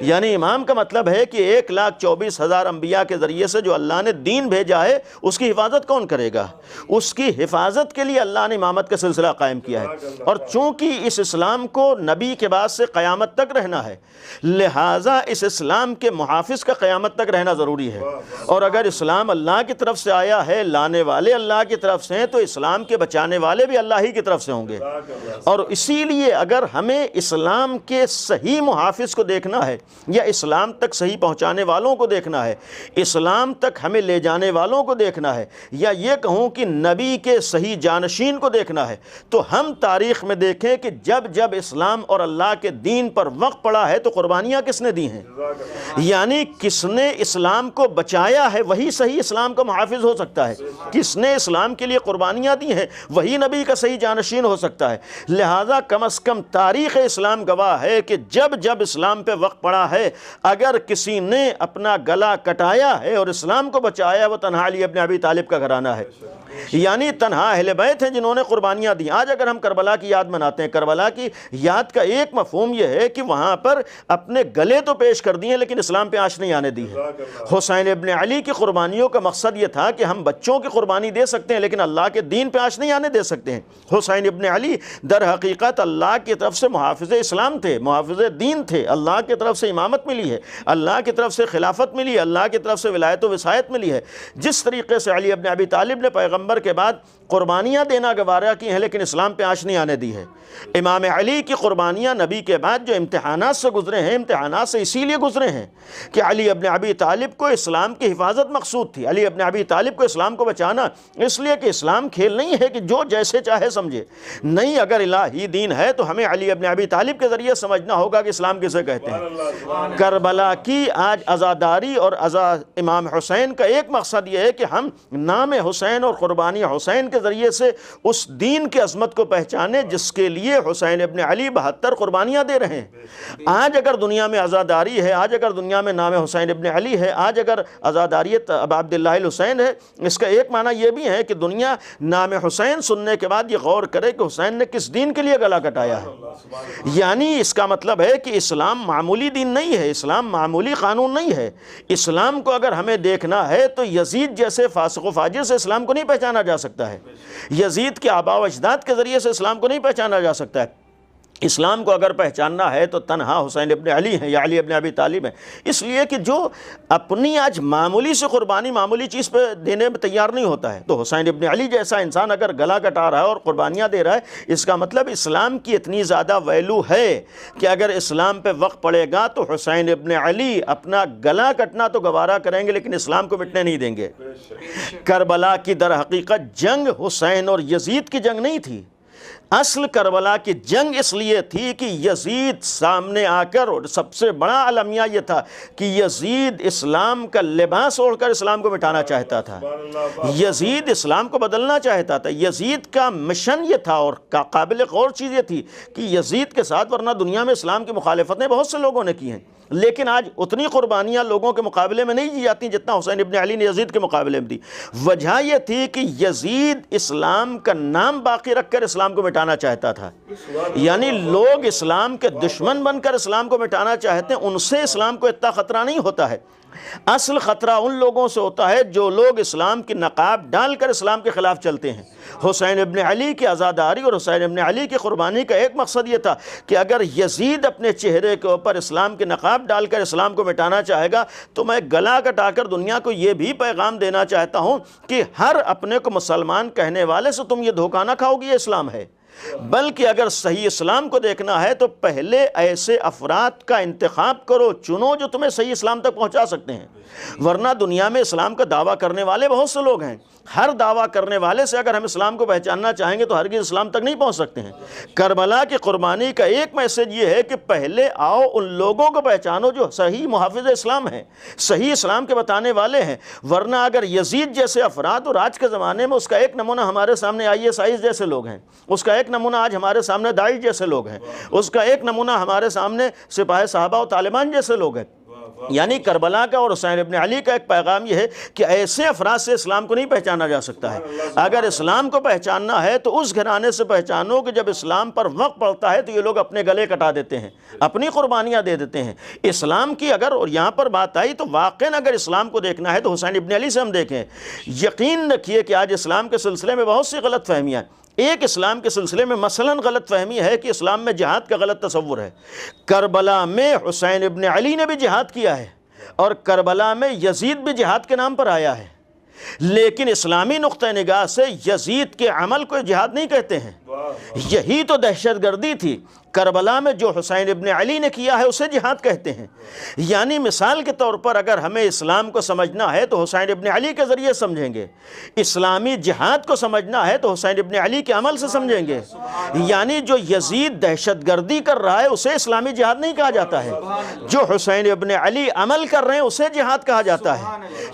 یعنی امام کا مطلب ہے کہ 1,24,000 انبیاء کے ذریعے سے جو اللہ نے دین بھیجا ہے اس کی حفاظت کون کرے گا؟ اس کی حفاظت کے لیے اللہ نے امامت کا سلسلہ قائم کیا ہے، اور چونکہ اس اسلام کو نبی کے بعد سے قیامت تک رہنا ہے لہٰذا اس اسلام کے محافظ کا قیامت تک رہنا ضروری ہے۔ اور اگر اسلام اللہ کی طرف سے آیا ہے، لانے والے اللہ کی طرف سے ہیں، تو اسلام کے بچانے والے بھی اللہ ہی کی طرف سے ہوں گے۔ اور اسی لیے اگر ہمیں اسلام کے صحیح محافظ کو دیکھنا ہے یا اسلام تک صحیح پہنچانے والوں کو دیکھنا ہے، اسلام تک ہمیں لے جانے والوں کو دیکھنا ہے، یا یہ کہوں کہ نبی کے صحیح جانشین کو دیکھنا ہے، تو ہم تاریخ میں دیکھیں کہ جب جب اسلام اور اللہ کے دین پر وقت پڑا ہے تو قربانیاں کس نے دی ہیں؟ یعنی کس نے اسلام کو بچایا ہے وہی صحیح اسلام کا محافظ ہو سکتا ہے، کس نے اسلام کے لیے قربانیاں دی ہیں وہی نبی کا صحیح جانشین ہو سکتا ہے۔ لہٰذا کم از کم تاریخ اسلام گواہ ہے کہ جب جب اسلام پہ وقت پڑا ہے اگر کسی نے اپنا گلا کٹایا ہے اور اسلام کو بچایا وہ تنہا علی ابن ابی طالب کا گھرانہ ہے، یعنی تنہا اہل بیت ہیں جنہوں نے قربانیاں دی۔ آج اگر ہم کربلا کی یاد مناتے ہیں، کربلا کی یاد کا ایک مفہوم یہ ہے کہ وہاں پر اپنے گلے تو پیش کر دیے لیکن اسلام پہ آنچ نہیں آنے دی ہے۔ حسین ابن علی کی قربانیوں کا مقصد یہ تھا کہ ہم بچوں کی قربانی دے سکتے ہیں لیکن اللہ کے دین پہ آنچ نہیں آنے دے سکتے ہیں۔ حسین ابن علی در حقیقت اللہ کی طرف سے محافظ اسلام تھے، محافظ دین تھے، اللہ کی طرف سے امامت ملی ہے، اللہ کی طرف سے خلافت ملی ہے، اللہ کی طرف سے ولایت و وصایت ملی ہے۔ جس طریقے سے علی ابن ابی طالب نے پیغمبر کے بعد قربانیاں دینا گوارا کی ہیں لیکن اسلام پہ آنچ نہیں آنے دی ہے، امام علی کی قربانیاں نبی کے بعد جو امتحانات سے گزرے ہیں، امتحانات سے اسی لیے گزرے ہیں کہ علی ابن ابی طالب کو اسلام کی حفاظت مقصود تھی، علی ابن ابی طالب کو اسلام کو بچانا، اس لیے کہ اسلام کھیل نہیں ہے کہ جو جیسے چاہے سمجھے، نہیں، اگر الہی دین ہے تو ہمیں علی ابن ابی طالب کے ذریعے سمجھنا ہوگا کہ اسلام کسے کہتے ہیں۔ کربلا کی آج عزاداری اور عزا امام حسین کا ایک مقصد یہ ہے کہ ہم نام حسین اور قربانی حسین کے ذریعے سے اس دین کی عظمت کو پہچانے جس کے لیے حسین ابن علی 72 قربانیاں دے رہے ہیں۔ آج اگر دنیا میں عزاداری ہے، آج اگر دنیا میں نام حسین ابن علی ہے، آج اگر عزاداریت ابا عبداللہ الحسین ہے، اس کا ایک معنی یہ بھی ہے کہ دنیا نام حسین سننے کے بعد یہ غور کرے کہ حسین نے کس دین کے لیے گلا کٹایا ہے۔ یعنی اس کا مطلب ہے کہ اسلام معمولی دین نہیں ہے، اسلام معمولی قانون نہیں ہے۔ اسلام کو اگر ہمیں دیکھنا ہے تو یزید جیسے فاسق و فاجر سے اسلام کو نہیں پہچانا جا سکتا ہے، یزید کے آباء و اجداد کے ذریعے سے اسلام کو نہیں پہچانا جا سکتا ہے۔ اسلام کو اگر پہچاننا ہے تو تنہا حسین ابن علی ہیں یا علی ابن ابی طالب ہیں، اس لیے کہ جو اپنی آج معمولی سے قربانی معمولی چیز پہ دینے میں تیار نہیں ہوتا ہے، تو حسین ابن علی جیسا انسان اگر گلا کٹا رہا ہے اور قربانیاں دے رہا ہے، اس کا مطلب اسلام کی اتنی زیادہ ویلو ہے کہ اگر اسلام پہ وقت پڑے گا تو حسین ابن علی اپنا گلا کٹنا تو گوارا کریں گے لیکن اسلام کو مٹنے نہیں دیں گے۔ کربلا کی در حقیقت جنگ حسین اور یزید کی جنگ نہیں تھی، اصل کربلا کی جنگ اس لیے تھی کہ یزید سامنے آ کر، اور سب سے بڑا المیہ یہ تھا کہ یزید اسلام کا لباس اوڑھ کر اسلام کو مٹانا چاہتا تھا، یزید اسلام کو بدلنا چاہتا تھا۔ یزید کا مشن یہ تھا، اور قابل غور چیز یہ تھی کہ یزید کے ساتھ ورنہ دنیا میں اسلام کی مخالفتیں بہت سے لوگوں نے کی ہیں لیکن آج اتنی قربانیاں لوگوں کے مقابلے میں نہیں دی جاتی جتنا حسین ابن علی نے یزید کے مقابلے میں دی۔ وجہ یہ تھی کہ یزید اسلام کا نام باقی رکھ کر اسلام کو مٹانا مٹانا چاہتا تھا۔ یعنی لوگ اسلام کے دشمن بن کر اسلام کو مٹانا چاہتے ہیں، ان سے اسلام کو اتنا خطرہ نہیں ہوتا ہے۔ اصل خطرہ ان لوگوں سے ہوتا ہے جو لوگ اسلام کی نقاب ڈال کر اسلام کے خلاف چلتے ہیں۔ حسین ابن علی کی عزاداری اور حسین ابن علی کی قربانی کا ایک مقصد یہ تھا کہ اگر یزید اپنے چہرے کے اوپر اسلام کے نقاب ڈال کر اسلام کو مٹانا چاہے گا تو میں گلا کٹا کر دنیا کو یہ بھی پیغام دینا چاہتا ہوں کہ ہر اپنے کو مسلمان کہنے والے سے تم یہ دھوکہ نہ کھاؤ گے یہ اسلام ہے، بلکہ اگر صحیح اسلام کو دیکھنا ہے تو پہلے ایسے افراد کا انتخاب کرو، چنو جو تمہیں صحیح اسلام تک پہنچا سکتے ہیں، ورنہ دنیا میں اسلام کا دعویٰ کرنے والے بہت سے لوگ ہیں، ہر دعویٰ کرنے والے سے اگر ہم اسلام کو پہچاننا چاہیں گے تو ہرگز اسلام تک نہیں پہنچ سکتے ہیں۔ کربلا کی قربانی کا ایک میسج یہ ہے کہ پہلے آؤ ان لوگوں کو پہچانو جو صحیح محافظ اسلام ہیں، صحیح اسلام کے بتانے والے ہیں، ورنہ اگر یزید جیسے افراد، اور آج کے زمانے میں اس کا ایک نمونہ ہمارے سامنے ISIS جیسے لوگ ہیں، اس کا ایک نمونہ آج ہمارے سامنے داعش جیسے لوگ ہیں، اس کا ایک نمونہ ہمارے سامنے سپاہ صحابہ و طالبان جیسے لوگ ہیں۔ یعنی کربلا کا اور حسین ابن علی کا ایک پیغام یہ ہے کہ ایسے افراد سے اسلام کو نہیں پہچانا جا سکتا ہے۔ اگر اسلام کو پہچاننا ہے تو اس گھرانے سے پہچانو کہ جب اسلام پر وقت پڑتا ہے تو یہ لوگ اپنے گلے کٹا دیتے ہیں، اپنی قربانیاں دے دیتے ہیں۔ اسلام کی اگر اور یہاں پر بات آئی تو واقعاً اگر اسلام کو دیکھنا ہے تو حسین ابن علی سے ہم دیکھیں۔ یقین رکھیے کہ آج اسلام کے سلسلے میں بہت سی غلط فہمیاں ہیں۔ ایک اسلام کے سلسلے میں مثلاً غلط فہمی ہے کہ اسلام میں جہاد کا غلط تصور ہے۔ کربلا میں حسین ابن علی نے بھی جہاد کیا ہے اور کربلا میں یزید بھی جہاد کے نام پر آیا ہے، لیکن اسلامی نقطہ نگاہ سے یزید کے عمل کو جہاد نہیں کہتے ہیں، یہی تو دہشت گردی تھی۔ کربلا میں جو حسین ابن علی نے کیا ہے اسے جہاد کہتے ہیں۔ یعنی مثال کے طور پر اگر ہمیں اسلام کو سمجھنا ہے تو حسین ابن علی کے ذریعے سمجھیں گے، اسلامی جہاد کو سمجھنا ہے تو حسین ابن علی کے عمل سے سمجھیں گے۔ یعنی جو یزید دہشت گردی کر رہا ہے اسے اسلامی جہاد نہیں کہا جاتا ہے، جو حسین ابن علی عمل کر رہے ہیں اسے جہاد کہا جاتا ہے۔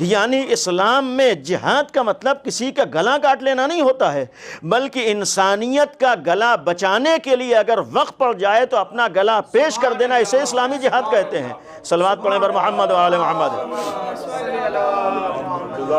یعنی اسلام میں جہاد کا مطلب کسی کا گلا کاٹ لینا نہیں ہوتا ہے، بلکہ انسانیت کا گلا بچانے کے لیے اگر وقت پڑ جائے تو اپنا گلا پیش کر دینا، اسے اسلامی جہاد کہتے ہیں۔ صلوات پڑھیں بر محمد و آل محمد۔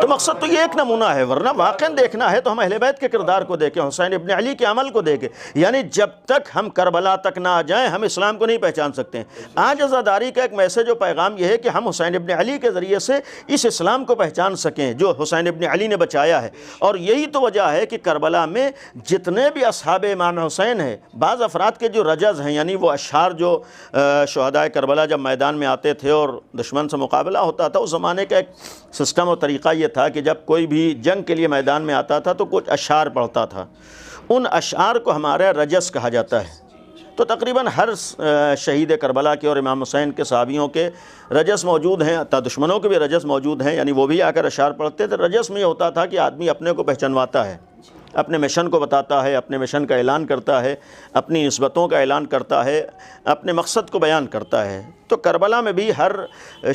تو مقصد تو یہ ایک نمونہ ہے، ورنہ واقعاً دیکھنا ہے تو ہم اہل بیت کے کردار کو دیکھیں، حسین ابن علی کے عمل کو دیکھیں۔ یعنی جب تک ہم کربلا تک نہ آ جائیں ہم اسلام کو نہیں پہچان سکتے ہیں۔ آج عزاداری کا ایک میسج و پیغام یہ ہے کہ ہم حسین ابن علی کے ذریعے سے اس اسلام کو پہچان سکیں جو حسین ابن علی نے بچایا ہے۔ اور یہی تو وجہ ہے کہ کربلا میں جتنے بھی اصحاب امام حسین ہیں، بعض افراد کے جو رجز ہیں، یعنی وہ اشعار جو شہدائے کربلا جب میدان میں آتے تھے اور دشمن سے مقابلہ ہوتا تھا، اس زمانے کا ایک سسٹم اور طریقہ یہ تھا کہ جب کوئی بھی جنگ کے لیے میدان میں آتا تھا تو کچھ اشعار پڑھتا تھا، ان اشعار کو ہمارے رجز کہا جاتا ہے۔ تو تقریباً ہر شہید کربلا کے اور امام حسین کے صحابیوں کے رجز موجود ہیں، حتیٰ دشمنوں کے بھی رجز موجود ہیں، یعنی وہ بھی آ کر اشعار پڑھتے تھے۔ رجز میں یہ ہوتا تھا کہ آدمی اپنے کو پہچنواتا ہے، اپنے مشن کو بتاتا ہے، اپنے مشن کا اعلان کرتا ہے، اپنی نسبتوں کا اعلان کرتا ہے، اپنے مقصد کو بیان کرتا ہے۔ تو کربلا میں بھی ہر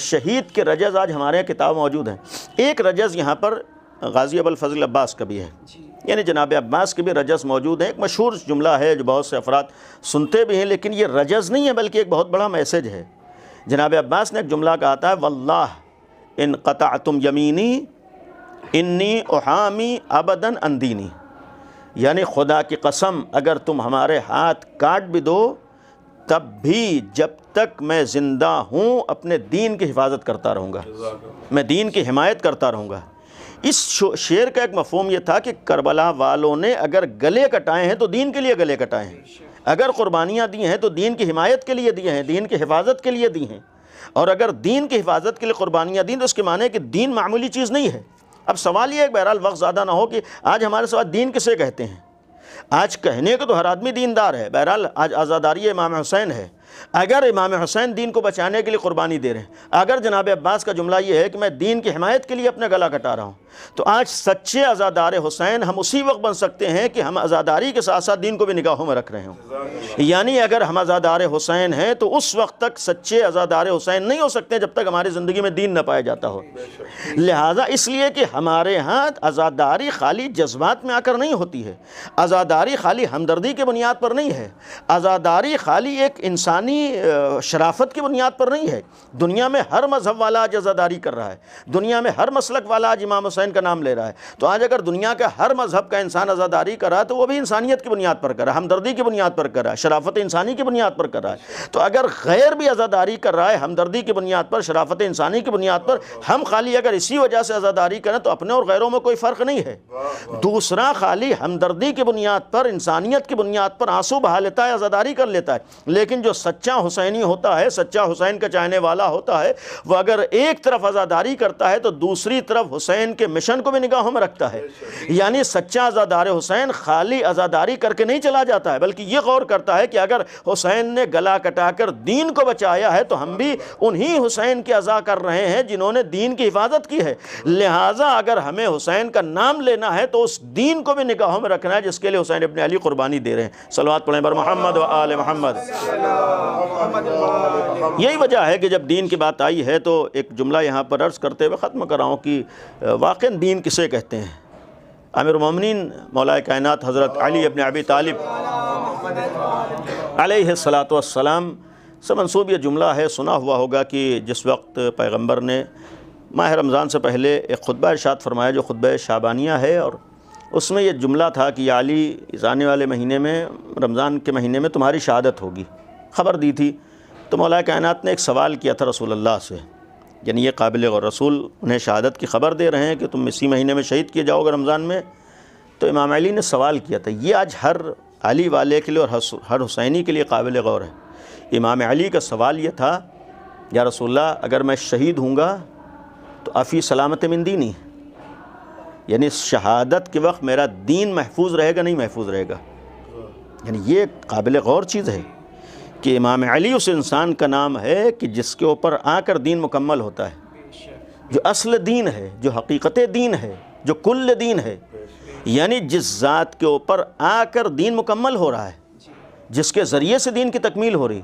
شہید کے رجز آج ہمارے یہاں کتاب موجود ہیں۔ ایک رجز یہاں پر غازی ابوالفضل عباس کا بھی ہے، یعنی جناب عباس کے بھی رجز موجود ہیں۔ ایک مشہور جملہ ہے جو بہت سے افراد سنتے بھی ہیں، لیکن یہ رجز نہیں ہے بلکہ ایک بہت بڑا میسج ہے۔ جناب عباس نے ایک جملہ کہا تھا، واللہ ان قطعتم یمینی انی احامی ابداً عن دینی، یعنی خدا کی قسم اگر تم ہمارے ہاتھ کاٹ بھی دو تب بھی جب تک میں زندہ ہوں اپنے دین کی حفاظت کرتا رہوں گا، میں دین کی حمایت کرتا رہوں گا۔ اس شعر کا ایک مفہوم یہ تھا کہ کربلا والوں نے اگر گلے کٹائے ہیں تو دین کے لیے گلے کٹائے ہیں، اگر قربانیاں دی ہیں تو دین کی حمایت کے لیے دی ہیں، دین کی حفاظت کے لیے دی ہیں، اور اگر دین کی حفاظت کے لیے قربانیاں دیں تو اس کے معنی ہے کہ دین معمولی چیز نہیں ہے۔ اب سوال یہ ہے کہ بہرحال وقت زیادہ نہ ہو کہ آج ہمارے ساتھ دین کسے کہتے ہیں؟ آج کہنے کو تو ہر آدمی دیندار ہے، بہرحال آج عزاداری امام حسین ہے۔ اگر امام حسین دین کو بچانے کے لیے قربانی دے رہے ہیں، اگر جناب عباس کا جملہ یہ ہے کہ میں دین کی حمایت کے لیے اپنا گلا کٹا رہا ہوں، تو آج سچے عزادار حسین ہم اسی وقت بن سکتے ہیں کہ ہم عزاداری کے ساتھ ساتھ دین کو بھی نگاہوں میں رکھ رہے ہوں۔ یعنی اگر ہم عزادار حسین ہیں تو اس وقت تک سچے عزادار حسین نہیں ہو سکتے جب تک ہماری زندگی میں دین نہ پایا جاتا ہو۔ لہٰذا اس لیے کہ ہمارے ہاں عزاداری خالی جذبات میں آ کر نہیں ہوتی ہے، عزاداری خالی ہمدردی کے بنیاد پر نہیں ہے، عزاداری خالی ایک انسان انسانی شرافت کی بنیاد پر نہیں ہے۔ دنیا میں ہر مذہب والا آج عزاداری کر رہا ہے، دنیا میں ہر مسلک والا آج امام حسین کا نام لے رہا ہے۔ تو آج اگر دنیا کا ہر مذہب کا انسان عزاداری کر رہا ہے تو وہ بھی انسانیت کی بنیاد پر کر رہا ہے، ہمدردی کی بنیاد پر کر رہا ہے، شرافت انسانی کی بنیاد پر کر رہا ہے۔ تو اگر غیر بھی عزاداری کر رہا ہے ہمدردی کی بنیاد پر، شرافت انسانی کی بنیاد پر، ہم خالی اگر اسی وجہ سے عزاداری کریں تو اپنے اور غیروں میں کوئی فرق نہیں ہے۔ دوسرا خالی ہمدردی کی بنیاد پر، انسانیت کی بنیاد پر آنسو بہا لیتا ہے، عزاداری کر لیتا ہے، لیکن جو سچا حسینی ہوتا ہے، سچا حسین کا چاہنے والا ہوتا ہے، وہ اگر ایک طرف عزاداری کرتا ہے تو دوسری طرف حسین کے مشن کو بھی نگاہوں میں رکھتا ہے۔ یعنی سچا عزادار حسین خالی عزاداری کر کے نہیں چلا جاتا ہے، بلکہ یہ غور کرتا ہے کہ اگر حسین نے گلا کٹا کر دین کو بچایا ہے تو ہم بھی انہی حسین کی عزا کر رہے ہیں جنہوں نے دین کی حفاظت کی ہے، لہٰذا اگر ہمیں حسین کا نام لینا ہے تو اس دین کو بھی نگاہوں میں رکھنا ہے جس کے لیے حسین ابن علی قربانی دے رہے ہیں۔ صلوات پڑھیں بر محمد و آل محمد۔ یہی وجہ ہے کہ جب دین کی بات آئی ہے تو ایک جملہ یہاں پر عرض کرتے ہوئے ختم کر رہا ہوں کہ واقعاً دین کسے کہتے ہیں۔ امیر المومنین مولا کائنات حضرت علی ابن ابی طالب علیہ الصلاۃ والسلام سے منسوب یہ جملہ ہے، سنا ہوا ہوگا کہ جس وقت پیغمبر نے ماہ رمضان سے پہلے ایک خطبہ ارشاد فرمایا جو خطبہ شعبانیہ ہے، اور اس میں یہ جملہ تھا کہ یا علی اس آنے والے مہینے میں، رمضان کے مہینے میں تمہاری شہادت ہوگی، خبر دی تھی۔ تو مولا کائنات نے ایک سوال کیا تھا رسول اللہ سے، یعنی یہ قابل غور رسول انہیں شہادت کی خبر دے رہے ہیں کہ تم اسی مہینے میں شہید کیے جاؤ گے رمضان میں۔ تو امام علی نے سوال کیا تھا، یہ آج ہر علی والے کے لیے اور ہر حسینی کے لیے قابل غور ہے۔ امام علی کا سوال یہ تھا، یا رسول اللہ اگر میں شہید ہوں گا تو افی سلامت من دینی، یعنی شہادت کے وقت میرا دین محفوظ رہے گا نہیں محفوظ رہے گا؟ یعنی یہ قابل غور چیز ہے کہ امام علی اس انسان کا نام ہے کہ جس کے اوپر آ کر دین مکمل ہوتا ہے، جو اصل دین ہے، جو حقیقت دین ہے، جو کل دین ہے، یعنی جس ذات کے اوپر آ کر دین مکمل ہو رہا ہے، جس کے ذریعے سے دین کی تکمیل ہو رہی۔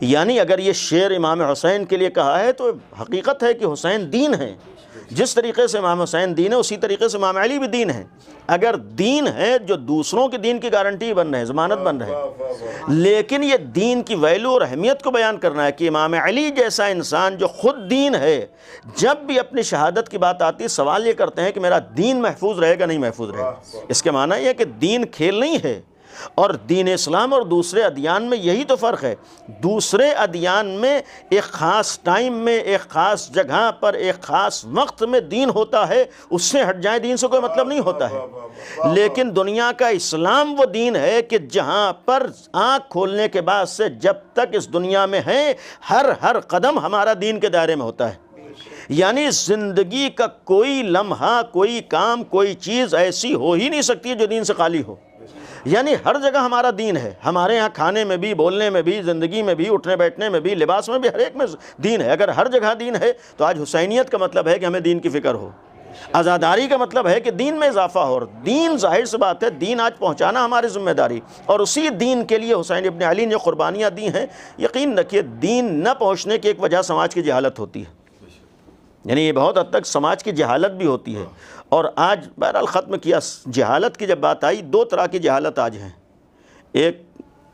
یعنی اگر یہ شعر امام حسین کے لیے کہا ہے تو حقیقت ہے کہ حسین دین ہے، جس طریقے سے امام حسین دین ہے اسی طریقے سے امام علی بھی دین ہے۔ اگر دین ہے جو دوسروں کے دین کی گارنٹی بن رہے ہیں، ضمانت بن رہے ہیں، لیکن یہ دین کی ویلیو اور اہمیت کو بیان کرنا ہے کہ امام علی جیسا انسان جو خود دین ہے، جب بھی اپنی شہادت کی بات آتی ہے سوال یہ کرتے ہیں کہ میرا دین محفوظ رہے گا نہیں محفوظ رہے گا۔ اس کے معنی یہ ہے کہ دین کھیل نہیں ہے، اور دین اسلام اور دوسرے ادیان میں یہی تو فرق ہے۔ دوسرے ادیان میں ایک خاص ٹائم میں، ایک خاص جگہ پر، ایک خاص وقت میں دین ہوتا ہے، اس سے ہٹ جائیں دین سے کوئی مطلب نہیں ہوتا ہے۔ لیکن دنیا کا اسلام وہ دین ہے کہ جہاں پر آنکھ کھولنے کے بعد سے جب تک اس دنیا میں ہیں، ہر قدم ہمارا دین کے دائرے میں ہوتا ہے۔ یعنی زندگی کا کوئی لمحہ، کوئی کام، کوئی چیز ایسی ہو ہی نہیں سکتی جو دین سے خالی ہو۔ یعنی ہر جگہ ہمارا دین ہے، ہمارے ہاں کھانے میں بھی، بولنے میں بھی، زندگی میں بھی، اٹھنے بیٹھنے میں بھی، لباس میں بھی، ہر ایک میں دین ہے۔ اگر ہر جگہ دین ہے تو آج حسینیت کا مطلب ہے کہ ہمیں دین کی فکر ہو، عزاداری کا مطلب ہے کہ دین میں اضافہ ہو، اور دین ظاہر سی بات ہے دین آج پہنچانا ہماری ذمہ داری، اور اسی دین کے لیے حسین ابن علی نے قربانیاں دی ہیں۔ یقین رکھیے دین نہ پہنچنے کی ایک وجہ سماج کی جہالت ہوتی ہے، یعنی یہ بہت حد تک سماج کی جہالت بھی ہوتی ہے، اور آج بہرحال ختم کیا۔ جہالت کی جب بات آئی، دو طرح کی جہالت آج ہیں، ایک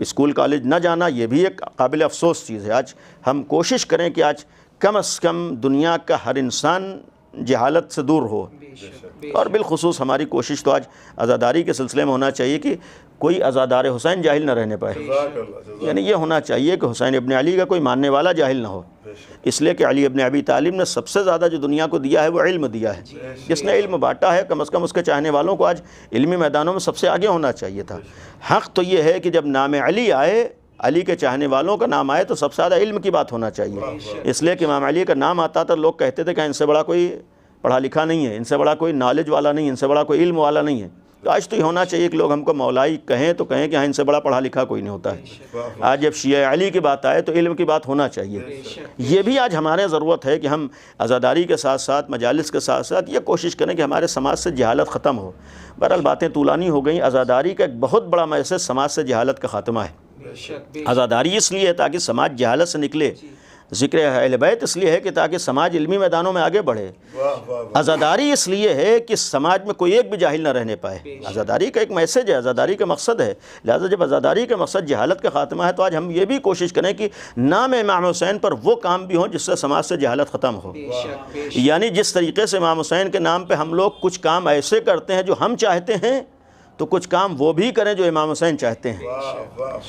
اسکول کالج نہ جانا، یہ بھی ایک قابل افسوس چیز ہے۔ آج ہم کوشش کریں کہ آج کم از کم دنیا کا ہر انسان جہالت سے دور ہو، اور بالخصوص ہماری کوشش تو آج عزاداری کے سلسلے میں ہونا چاہیے کہ کوئی عزادار حسین جاہل نہ رہنے پائے، یعنی یہ ہونا چاہیے کہ حسین ابن علی کا کوئی ماننے والا جاہل نہ ہو، اس لیے کہ علی ابن ابی طالب نے سب سے زیادہ جو دنیا کو دیا ہے وہ علم دیا ہے۔ جس نے علم بانٹا ہے، کم از کم اس کے چاہنے والوں کو آج علمی میدانوں میں سب سے آگے ہونا چاہیے تھا۔ حق تو یہ ہے کہ جب نام علی آئے، علی کے چاہنے والوں کا نام آئے تو سب سے زیادہ علم کی بات ہونا چاہیے، اس لیے کہ امام علی کا نام آتا تھا لوگ کہتے تھے کہ ان سے بڑا کوئی پڑھا لکھا نہیں ہے، ان سے بڑا کوئی نالج والا نہیں ہے، ان سے بڑا کوئی علم والا نہیں ہے۔ تو آج تو یہ ہونا چاہیے کہ لوگ ہم کو مولائی کہیں تو کہیں کہ ہاں ان سے بڑا پڑھا لکھا کوئی نہیں ہوتا ہے۔ آج جب شیعہ علی کی بات آئے تو علم کی بات ہونا چاہیے۔ یہ بھی آج ہمارے ضرورت ہے کہ ہم عزاداری کے ساتھ ساتھ، مجالس کے ساتھ ساتھ یہ کوشش کریں کہ ہمارے سماج سے جہالت ختم ہو۔ بہرحال باتیں طولانی ہو گئیں۔ عزاداری کا ایک بہت بڑا میسج سماج سے جہالت کا خاتمہ ہے۔ عزاداری اس لیے ہے تاکہ سماج جہالت سے نکلے۔ ذکر اہل بیت اس لیے ہے کہ تاکہ سماج علمی میدانوں میں آگے بڑھے، عزاداری اس لیے ہے کہ سماج میں کوئی ایک بھی جاہل نہ رہنے پائے۔ عزاداری کا ایک میسج ہے، عزاداری کا مقصد ہے، لہٰذا جب عزاداری کا مقصد جہالت کا خاتمہ ہے تو آج ہم یہ بھی کوشش کریں کہ نام امام حسین پر وہ کام بھی ہوں جس سے سماج سے جہالت ختم ہو۔ یعنی جس طریقے سے امام حسین کے نام پہ ہم لوگ کچھ کام ایسے کرتے ہیں جو ہم چاہتے ہیں، تو کچھ کام وہ بھی کریں جو امام حسین چاہتے ہیں۔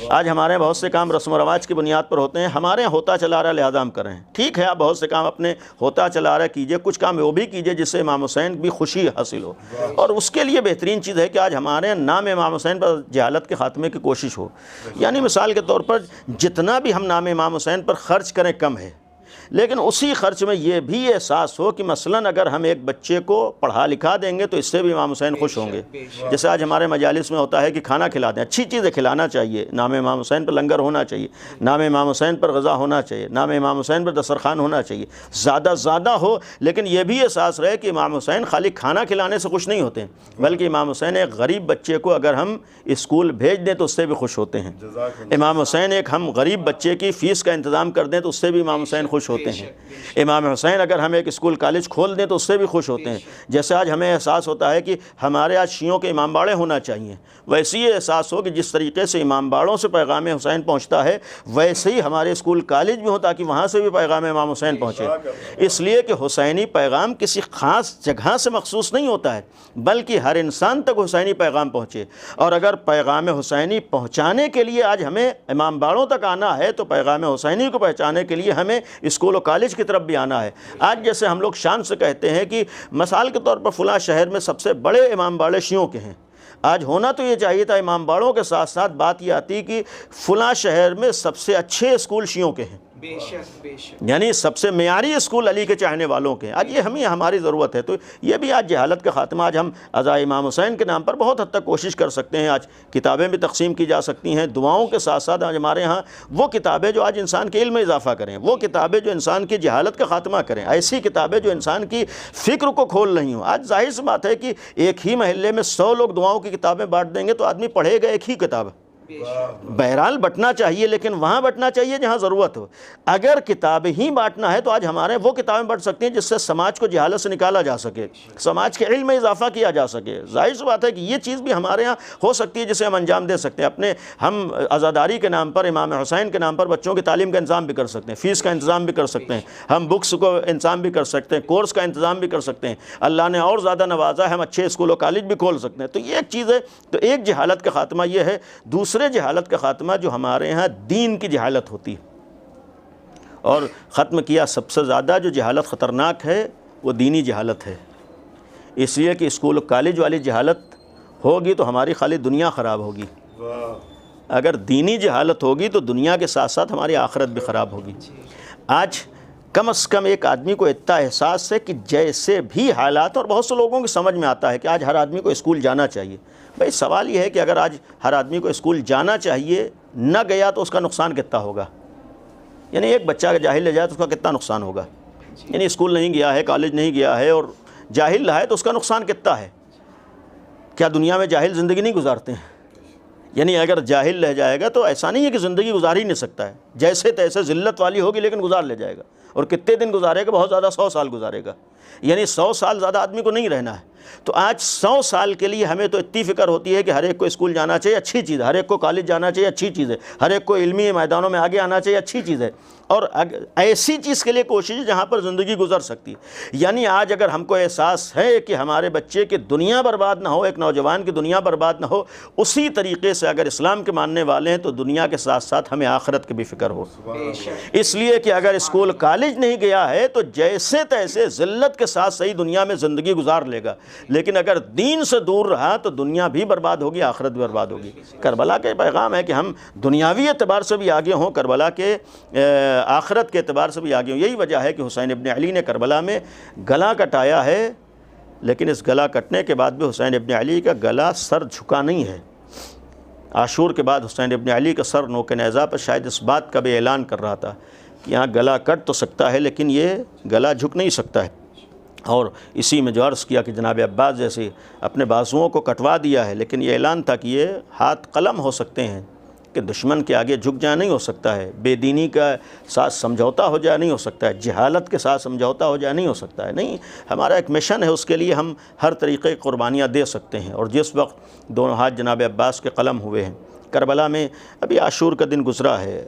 آج ہمارے بہت سے کام رسم و رواج کی بنیاد پر ہوتے ہیں، ہمارے یہاں ہوتا چلا رہا ہے لہذا ہم کریں۔ ٹھیک ہے، آپ بہت سے کام اپنے ہوتا چلا رہا کیجئے، کچھ کام وہ بھی کیجئے جس سے امام حسین بھی خوشی حاصل ہو، اور اس کے لیے بہترین چیز ہے کہ آج ہمارے نام امام حسین پر جہالت کے خاتمے کی کوشش ہو۔ یعنی مثال کے طور پر جتنا بھی ہم نام امام حسین پر خرچ کریں کم ہے، لیکن اسی خرچ میں یہ بھی احساس ہو کہ مثلاً اگر ہم ایک بچے کو پڑھا لکھا دیں گے تو اس سے بھی امام حسین خوش ہوں گے۔ جیسے آج ہمارے مجالس میں ہوتا ہے کہ کھانا کھلا دیں، اچھی چیزیں کھلانا چاہیے، نام امام حسین پر لنگر ہونا چاہیے، نام امام حسین پر غذا ہونا چاہیے، نام امام حسین پر دسترخوان ہونا چاہیے، زیادہ ہو، لیکن یہ بھی احساس رہے کہ امام حسین خالی کھانا کھلانے سے خوش نہیں ہوتے ہیں، بلکہ امام حسین ایک غریب بچے کو اگر ہم اسکول بھیج دیں تو اس سے بھی خوش ہوتے ہیں۔ امام حسین ایک ہم غریب بچے کی فیس کا انتظام کر دیں تو اس سے بھی امام حسین خوش ہوتے ہیں۔ امام حسین اگر ہم ایک اسکول کالج کھول دیں تو اس سے بھی خوش ہوتے ہیں۔ جیسے آج ہمیں احساس ہوتا ہے کہ ہمارے آج شیعوں کے امام باڑے ہونا چاہیے، ویسے ہی احساس ہو کہ جس طریقے سے امام باڑوں سے پیغام حسین پہنچتا ہے ویسے ہی ہمارے اسکول کالج بھی ہوں تاکہ وہاں سے بھی پیغام امام حسین پہنچے۔ اس لیے کہ حسینی پیغام کسی خاص جگہ سے مخصوص نہیں ہوتا ہے، بلکہ ہر انسان تک حسینی پیغام پہنچے، اور اگر پیغام حسینی پہنچانے کے لیے آج ہمیں امام باڑوں تک آنا ہے تو پیغام حسینی کو پہنچانے کے لیے ہمیں اسکول و کالج کی طرف بھی آنا ہے۔ آج جیسے ہم لوگ شان سے کہتے ہیں کہ مثال کے طور پر فلاں شہر میں سب سے بڑے امام باڑے شیعوں کے ہیں، آج ہونا تو یہ چاہیے تھا امام باڑوں کے ساتھ ساتھ بات یہ آتی کہ فلاں شہر میں سب سے اچھے اسکول شیعوں کے ہیں،
بے شک
یعنی سب سے معیاری اسکول علی کے چاہنے والوں کے ہیں۔ آج یہ ہماری ضرورت ہے، تو یہ بھی آج جہالت کا خاتمہ، آج ہم عزا امام حسین کے نام پر بہت حد تک کوشش کر سکتے ہیں۔ آج کتابیں بھی تقسیم کی جا سکتی ہیں، دعاؤں کے ساتھ ساتھ آج ہمارے ہاں وہ کتابیں جو آج انسان کے علم میں اضافہ کریں، وہ کتابیں جو انسان کی جہالت کا خاتمہ کریں، ایسی کتابیں جو انسان کی فکر کو کھول رہی ہوں۔ آج ظاہر سی بات ہے کہ ایک ہی محلے میں 100 لوگ دعاؤں کی کتابیں بانٹ دیں گے تو آدمی پڑھے گا ایک ہی کتاب۔ بہرحال بٹنا چاہیے، لیکن وہاں بٹنا چاہیے جہاں ضرورت ہو۔ اگر کتابیں ہی بانٹنا ہے تو آج ہمارے وہ کتابیں بانٹ سکتی ہیں جس سے سماج کو جہالت سے نکالا جا سکے، سماج کے علم میں اضافہ کیا جا سکے۔ ظاہر سی بات ہے کہ یہ چیز بھی ہمارے ہاں ہو سکتی ہے جسے ہم انجام دے سکتے ہیں۔ ہم عزاداری کے نام پر، امام حسین کے نام پر بچوں کی تعلیم کا انتظام بھی کر سکتے ہیں، فیس کا انتظام بھی کر سکتے ہیں، ہم بکس کو انتظام بھی کر سکتے ہیں، کورس کا انتظام بھی کر سکتے ہیں۔ اللہ نے اور زیادہ نوازا ہے، ہم اچھے اسکول و کالج بھی کھول سکتے ہیں۔ تو یہ ایک چیز ہے، تو ایک جہالت کا خاتمہ یہ ہے۔ دوسرے جہالت کا خاتمہ جو ہمارے ہاں دین کی جہالت ہوتی ہے، اور ختم کیا سب سے زیادہ جو جہالت خطرناک ہے وہ دینی جہالت ہے۔ اس لیے کہ اسکول و کالج والی جہالت ہوگی تو ہماری خالی دنیا خراب ہوگی، اگر دینی جہالت ہوگی تو دنیا کے ساتھ ساتھ ہماری آخرت بھی خراب ہوگی۔ آج کم از کم ایک آدمی کو اتنا احساس ہے کہ جیسے بھی حالات، اور بہت سے لوگوں کی سمجھ میں آتا ہے کہ آج ہر آدمی کو اسکول جانا چاہیے۔ بھائی سوال یہ ہے کہ اگر آج ہر آدمی کو اسکول جانا چاہیے، نہ گیا تو اس کا نقصان کتنا ہوگا؟ یعنی ایک بچہ اگر جاہل رہ جائے تو اس کا کتنا نقصان ہوگا؟ یعنی اسکول نہیں گیا ہے، کالج نہیں گیا ہے اور جاہل رہا ہے تو اس کا نقصان کتنا ہے؟ کیا دنیا میں جاہل زندگی نہیں گزارتے ہیں؟ یعنی اگر جاہل رہ جائے گا تو ایسا نہیں ہے کہ زندگی گزار ہی نہیں سکتا ہے، جیسے تیسے ذلت والی ہوگی لیکن گزار لے جائے گا۔ اور کتنے دن گزارے گا؟ بہت زیادہ، 100 سال گزارے گا۔ یعنی 100 سال زیادہ آدمی کو نہیں رہنا ہے۔ تو آج 100 سال کے لیے ہمیں تو اتنی فکر ہوتی ہے کہ ہر ایک کو اسکول جانا چاہیے، اچھی چیز ہے، ہر ایک کو کالج جانا چاہیے، اچھی چیز ہے، ہر ایک کو علمی میدانوں میں آگے آنا چاہیے، اچھی چیز ہے، اور ایسی چیز کے لیے کوشش ہے جہاں پر زندگی گزر سکتی ہے۔ یعنی آج اگر ہم کو احساس ہے کہ ہمارے بچے کی دنیا برباد نہ ہو، ایک نوجوان کی دنیا برباد نہ ہو، اسی طریقے سے اگر اسلام کے ماننے والے ہیں تو دنیا کے ساتھ ساتھ ہمیں آخرت کی بھی فکر ہو۔ اس لیے کہ اگر اسکول کالج نہیں گیا ہے تو جیسے تیسے ذلت کے ساتھ صحیح دنیا میں زندگی گزار لے گا، لیکن اگر دین سے دور رہا تو دنیا بھی برباد ہوگی، آخرت بھی برباد ہوگی۔ کربلا کا پیغام ہے کہ ہم دنیاوی اعتبار سے بھی آگے ہوں، کربلا کے آخرت کے اعتبار سے بھی آگے ہوں۔ یہی وجہ ہے کہ حسین ابن علی نے کربلا میں گلا کٹایا ہے، لیکن اس گلا کٹنے کے بعد بھی حسین ابن علی کا گلا سر جھکا نہیں ہے۔ عاشور کے بعد حسین ابن علی کا سر نوک نیزہ پر شاید اس بات کا بھی اعلان کر رہا تھا کہ یہاں گلا کٹ تو سکتا ہے لیکن یہ گلا جھک نہیں سکتا ہے، اور اسی میں جو عرض کیا کہ جناب عباس جیسے اپنے بازوؤں کو کٹوا دیا ہے، لیکن یہ اعلان تھا کہ یہ ہاتھ قلم ہو سکتے ہیں، کہ دشمن کے آگے جھک جانا نہیں ہو سکتا ہے، بے دینی کا ساتھ سمجھوتا ہو جانا نہیں ہو سکتا ہے، جہالت کے ساتھ سمجھوتا ہو جانا نہیں ہو سکتا ہے، نہیں، ہمارا ایک مشن ہے، اس کے لیے ہم ہر طریقے کی قربانیاں دے سکتے ہیں۔ اور جس وقت دونوں ہاتھ جناب عباس کے قلم ہوئے ہیں، کربلا میں ابھی عاشور کا دن گزرا ہے،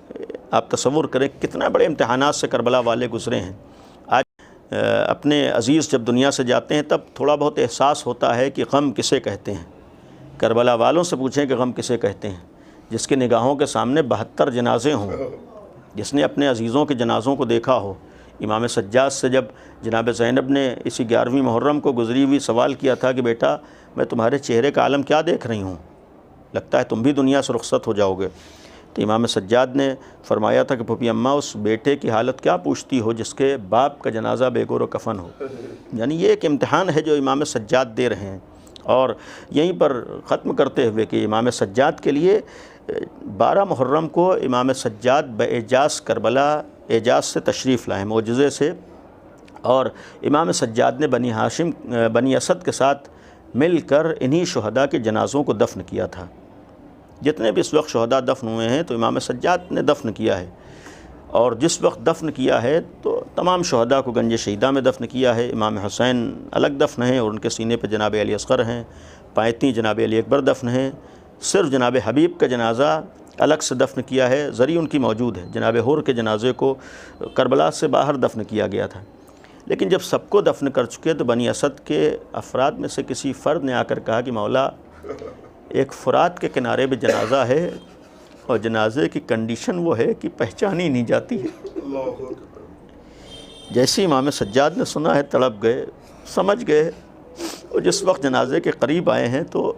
آپ تصور کریں کتنا بڑے امتحانات سے کربلا والے گزرے ہیں۔ آج اپنے عزیز جب دنیا سے جاتے ہیں تب تھوڑا بہت احساس ہوتا ہے کہ غم کسے کہتے ہیں۔ کربلا والوں سے پوچھیں کہ غم کسے کہتے ہیں، جس کے نگاہوں کے سامنے 72 جنازے ہوں، جس نے اپنے عزیزوں کے جنازوں کو دیکھا ہو۔ امام سجاد سے جب جناب زینب نے اسی 11ویں محرم کو گزری ہوئی سوال کیا تھا کہ بیٹا میں تمہارے چہرے کا عالم کیا دیکھ رہی ہوں، لگتا ہے تم بھی دنیا سے رخصت ہو جاؤ گے، تو امام سجاد نے فرمایا تھا کہ پھوپھی اماں اس بیٹے کی حالت کیا پوچھتی ہو جس کے باپ کا جنازہ بے گور و کفن ہو۔ یعنی یہ ایک امتحان ہے جو امام سجاد دے رہے ہیں۔ اور یہیں پر ختم کرتے ہوئے کہ امام سجاد کے لیے 12 محرم کو امام سجاد باعجاز کربلا اعجاز سے تشریف لائے، معجزے سے، اور امام سجاد نے بنی ہاشم بنی اسد کے ساتھ مل کر انہی شہداء کے جنازوں کو دفن کیا تھا۔ جتنے بھی اس وقت شہداء دفن ہوئے ہیں تو امام سجاد نے دفن کیا ہے، اور جس وقت دفن کیا ہے تو تمام شہداء کو گنج شہیدہ میں دفن کیا ہے۔ امام حسین الگ دفن ہیں اور ان کے سینے پہ جناب علی اصغر ہیں، پائتی جناب علی اکبر دفن ہیں، صرف جناب حبیب کا جنازہ الگ سے دفن کیا ہے، زری ان کی موجود ہے۔ جناب حور کے جنازے کو کربلا سے باہر دفن کیا گیا تھا، لیکن جب سب کو دفن کر چکے تو بنی اسد کے افراد میں سے کسی فرد نے آ کر کہا کہ مولا ایک فرات کے کنارے پہ جنازہ ہے اور جنازے کی کنڈیشن وہ ہے کہ پہچانی نہیں جاتی ہے۔ جیسے امام سجاد نے سنا ہے تڑپ گئے، سمجھ گئے، اور جس وقت جنازے کے قریب آئے ہیں تو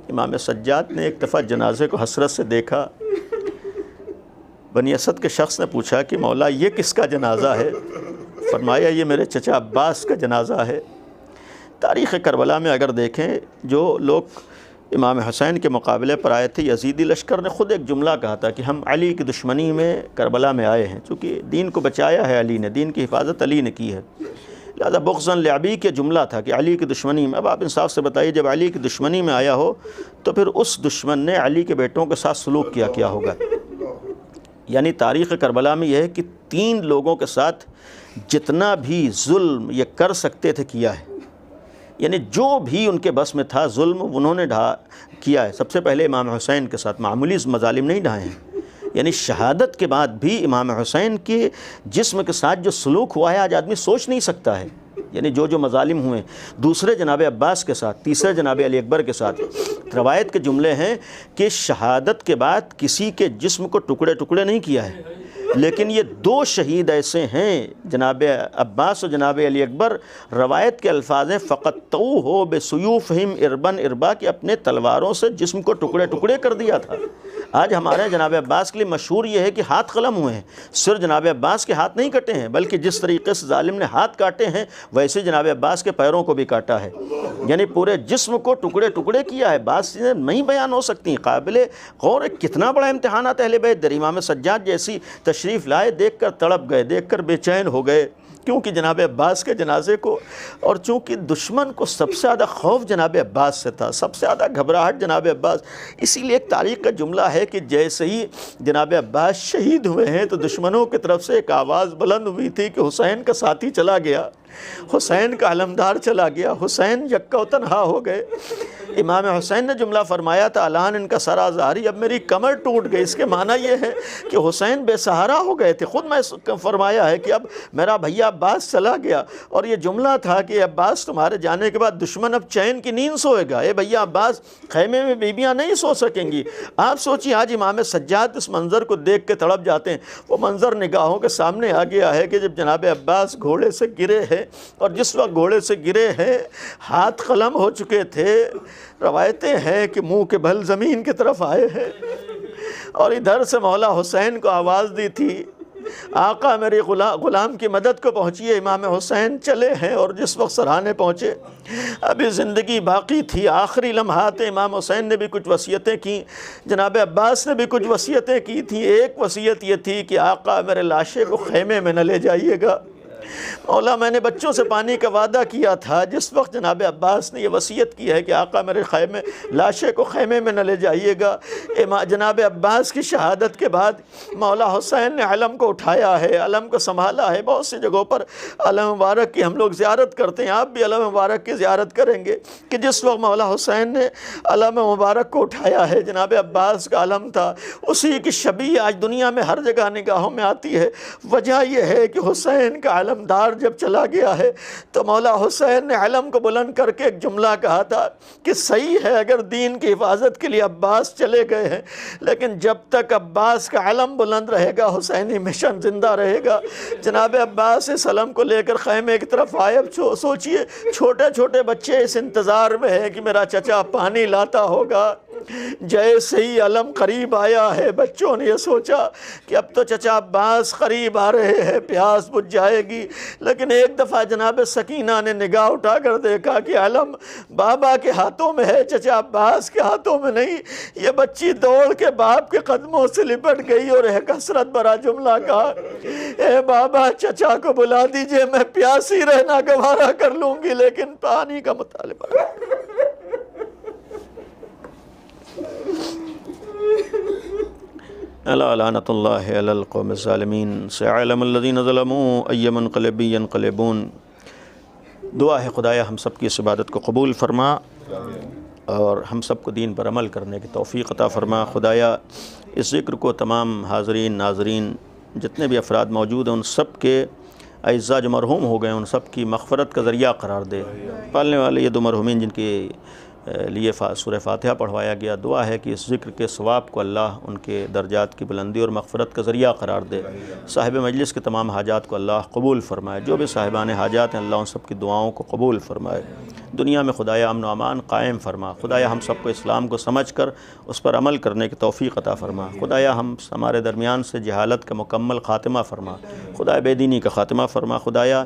امام سجاد نے ایک دفعہ جنازے کو حسرت سے دیکھا۔ بنی اسد کے شخص نے پوچھا کہ مولا یہ کس کا جنازہ ہے؟ فرمایا یہ میرے چچا عباس کا جنازہ ہے۔ تاریخ کربلا میں اگر دیکھیں، جو لوگ امام حسین کے مقابلے پر آئے تھے، یزیدی لشکر نے خود ایک جملہ کہا تھا کہ ہم علی کی دشمنی میں کربلا میں آئے ہیں، چونکہ دین کو بچایا ہے علی نے، دین کی حفاظت علی نے کی ہے، لہذا بغضاً لعبی کے جملہ تھا کہ علی کی دشمنی میں۔ اب آپ انصاف سے بتائیے جب علی کی دشمنی میں آیا ہو تو پھر اس دشمن نے علی کے بیٹوں کے ساتھ سلوک کیا ہوگا۔ یعنی تاریخ کربلا میں یہ ہے کہ 3 لوگوں کے ساتھ جتنا بھی ظلم یہ کر سکتے تھے کیا ہے، یعنی جو بھی ان کے بس میں تھا ظلم انہوں نے کیا ہے۔ سب سے پہلے امام حسین کے ساتھ معمولی مظالم نہیں ڈھائے ہیں، یعنی شہادت کے بعد بھی امام حسین کے جسم کے ساتھ جو سلوک ہوا ہے آج آدمی سوچ نہیں سکتا ہے، یعنی جو مظالم ہوئے، دوسرے جناب عباس کے ساتھ، تیسرے جناب علی اکبر کے ساتھ۔ روایت کے جملے ہیں کہ شہادت کے بعد کسی کے جسم کو ٹکڑے ٹکڑے نہیں کیا ہے، لیکن یہ 2 شہید ایسے ہیں جناب عباس اور جناب علی اکبر، روایت کے الفاظ ہیں فَقَطَّعُوهُ بِسُيُوفِهِمْ إِرْبًا إِرْبًا، کہ اپنے تلواروں سے جسم کو ٹکڑے ٹکڑے کر دیا تھا۔ آج ہمارے جناب عباس کے لیے مشہور یہ ہے کہ ہاتھ قلم ہوئے ہیں، صرف جناب عباس کے ہاتھ نہیں کٹے ہیں بلکہ جس طریقے سے ظالم نے ہاتھ کاٹے ہیں ویسے جناب عباس کے پیروں کو بھی کاٹا ہے، یعنی پورے جسم کو ٹکڑے ٹکڑے کیا ہے۔ بات چیزیں نہیں بیان ہو سکتی، قابل غور ہے کتنا بڑا امتحانات اہل بیت در۔ امام سجاد جیسی تشریف لائے، دیکھ کر تڑپ گئے، دیکھ کر بے چین ہو گئے، کیونکہ جناب عباس کے جنازے کو، اور چونکہ دشمن کو سب سے زیادہ خوف جناب عباس سے تھا، سب سے زیادہ گھبراہٹ جناب عباس، اسی لیے ایک تاریخ کا جملہ ہے کہ جیسے ہی جناب عباس شہید ہوئے ہیں تو دشمنوں کی طرف سے ایک آواز بلند ہوئی تھی کہ حسین کا ساتھی چلا گیا، حسین کا علمدار چلا گیا، حسین یکا و تنہا ہو گئے۔ امام حسین نے جملہ فرمایا تھا الان ان کا سر آزاری، اب میری کمر ٹوٹ گئی۔ اس کے معنی یہ ہے کہ حسین بے سہارا ہو گئے تھے، خود میں فرمایا ہے کہ اب میرا بھیا عباس چلا گیا، اور یہ جملہ تھا کہ عباس تمہارے جانے کے بعد دشمن اب چین کی نیند سوئے گا، اے بھیا عباس خیمے میں بیویاں نہیں سو سکیں گی۔ آپ سوچیے آج امام سجاد اس منظر کو دیکھ کے تڑپ جاتے ہیں، وہ منظر نگاہوں کے سامنے آ گیا ہے کہ جب جناب عباس گھوڑے سے گرے ہیں، اور جس وقت گھوڑے سے گرے ہیں ہاتھ قلم ہو چکے تھے، روایتیں ہیں کہ منہ کے بھل زمین کی طرف آئے ہیں، اور ادھر سے مولا حسین کو آواز دی تھی آقا میرے غلام کی مدد کو پہنچیے۔ امام حسین چلے ہیں، اور جس وقت سرحانے پہنچے ابھی زندگی باقی تھی، آخری لمحات امام حسین نے بھی کچھ وصیتیں کی، جناب عباس نے بھی کچھ وصیتیں کی تھیں۔ ایک وصیت یہ تھی کہ آقا میرے لاشے کو خیمے میں نہ لے جائیے گا، مولا میں نے بچوں سے پانی کا وعدہ کیا تھا، جس وقت جناب عباس نے یہ وصیت کی ہے کہ آقا میرے خیمے لاشے کو خیمے میں نہ لے جائیے گا، جناب عباس کی شہادت کے بعد مولا حسین نے علم کو اٹھایا ہے، علم کو سنبھالا ہے۔ بہت سی جگہوں پر علم مبارک کی ہم لوگ زیارت کرتے ہیں، آپ بھی علم مبارک کی زیارت کریں گے کہ جس وقت مولا حسین نے علم مبارک کو اٹھایا ہے، جناب عباس کا علم تھا، اسی کی شبیہ آج دنیا میں ہر جگہ نگاہوں میں آتی ہے۔ وجہ یہ ہے کہ حسین کا علمدار جب چلا گیا ہے تو مولا حسین نے علم کو بلند کر کے ایک جملہ کہا تھا کہ صحیح ہے اگر دین کی حفاظت کے لیے عباس چلے گئے ہیں، لیکن جب تک عباس کا علم بلند رہے گا حسینی مشن زندہ رہے گا۔ جناب عباس اس علم کو لے کر خیمے کی طرف آئے۔ اب سوچئے چھوٹے چھوٹے بچے اس انتظار میں ہیں کہ میرا چچا پانی لاتا ہوگا۔ جیسے ہی علم قریب آیا ہے بچوں نے یہ سوچا کہ اب تو چچا عباس قریب آ رہے ہیں، پیاس بجھ جائے گی، لیکن ایک دفعہ جناب سکینہ نے نگاہ اٹھا کر دیکھا کہ علم بابا کے ہاتھوں میں ہے، چچا عباس کے ہاتھوں میں نہیں۔ یہ بچی دوڑ کے باپ کے قدموں سے لپٹ گئی اور ایک حسرت بھرا جملہ کہا، اے بابا چچا کو بلا دیجئے، میں پیاسی رہنا گوارا کر لوں گی لیکن پانی کا مطالبہ۔ الا لعنت اللہ علی القوم الظالمین سيعلم الذین ظلموا ای منقلب ینقلبون۔ دعا ہے خدایا ہم سب کی اس عبادت کو قبول فرما اور ہم سب کو دین پر عمل کرنے کی توفیق عطا فرما۔ خدایا اس ذکر کو تمام حاضرین ناظرین جتنے بھی افراد موجود ہیں ان سب کے اعزاء جو مرحوم ہو گئے ان سب کی مغفرت کا ذریعہ قرار دے۔ پالنے والے یہ دو مرحومین جن کے لیے سورہ فاتحہ پڑھوایا گیا، دعا ہے کہ اس ذکر کے ثواب کو اللہ ان کے درجات کی بلندی اور مغفرت کا ذریعہ قرار دے۔ صاحب مجلس کے تمام حاجات کو اللہ قبول فرمائے، جو بھی صاحبان حاجات ہیں اللہ ان سب کی دعاؤں کو قبول فرمائے۔ دنیا میں خدایا امن و امان قائم فرما۔ خدایا ہم سب کو اسلام کو سمجھ کر اس پر عمل کرنے کی توفیق عطا فرما۔ خدایا ہمارے درمیان سے جہالت کا مکمل خاتمہ فرما، خدایا بے دینی کا خاتمہ فرما۔ خدایا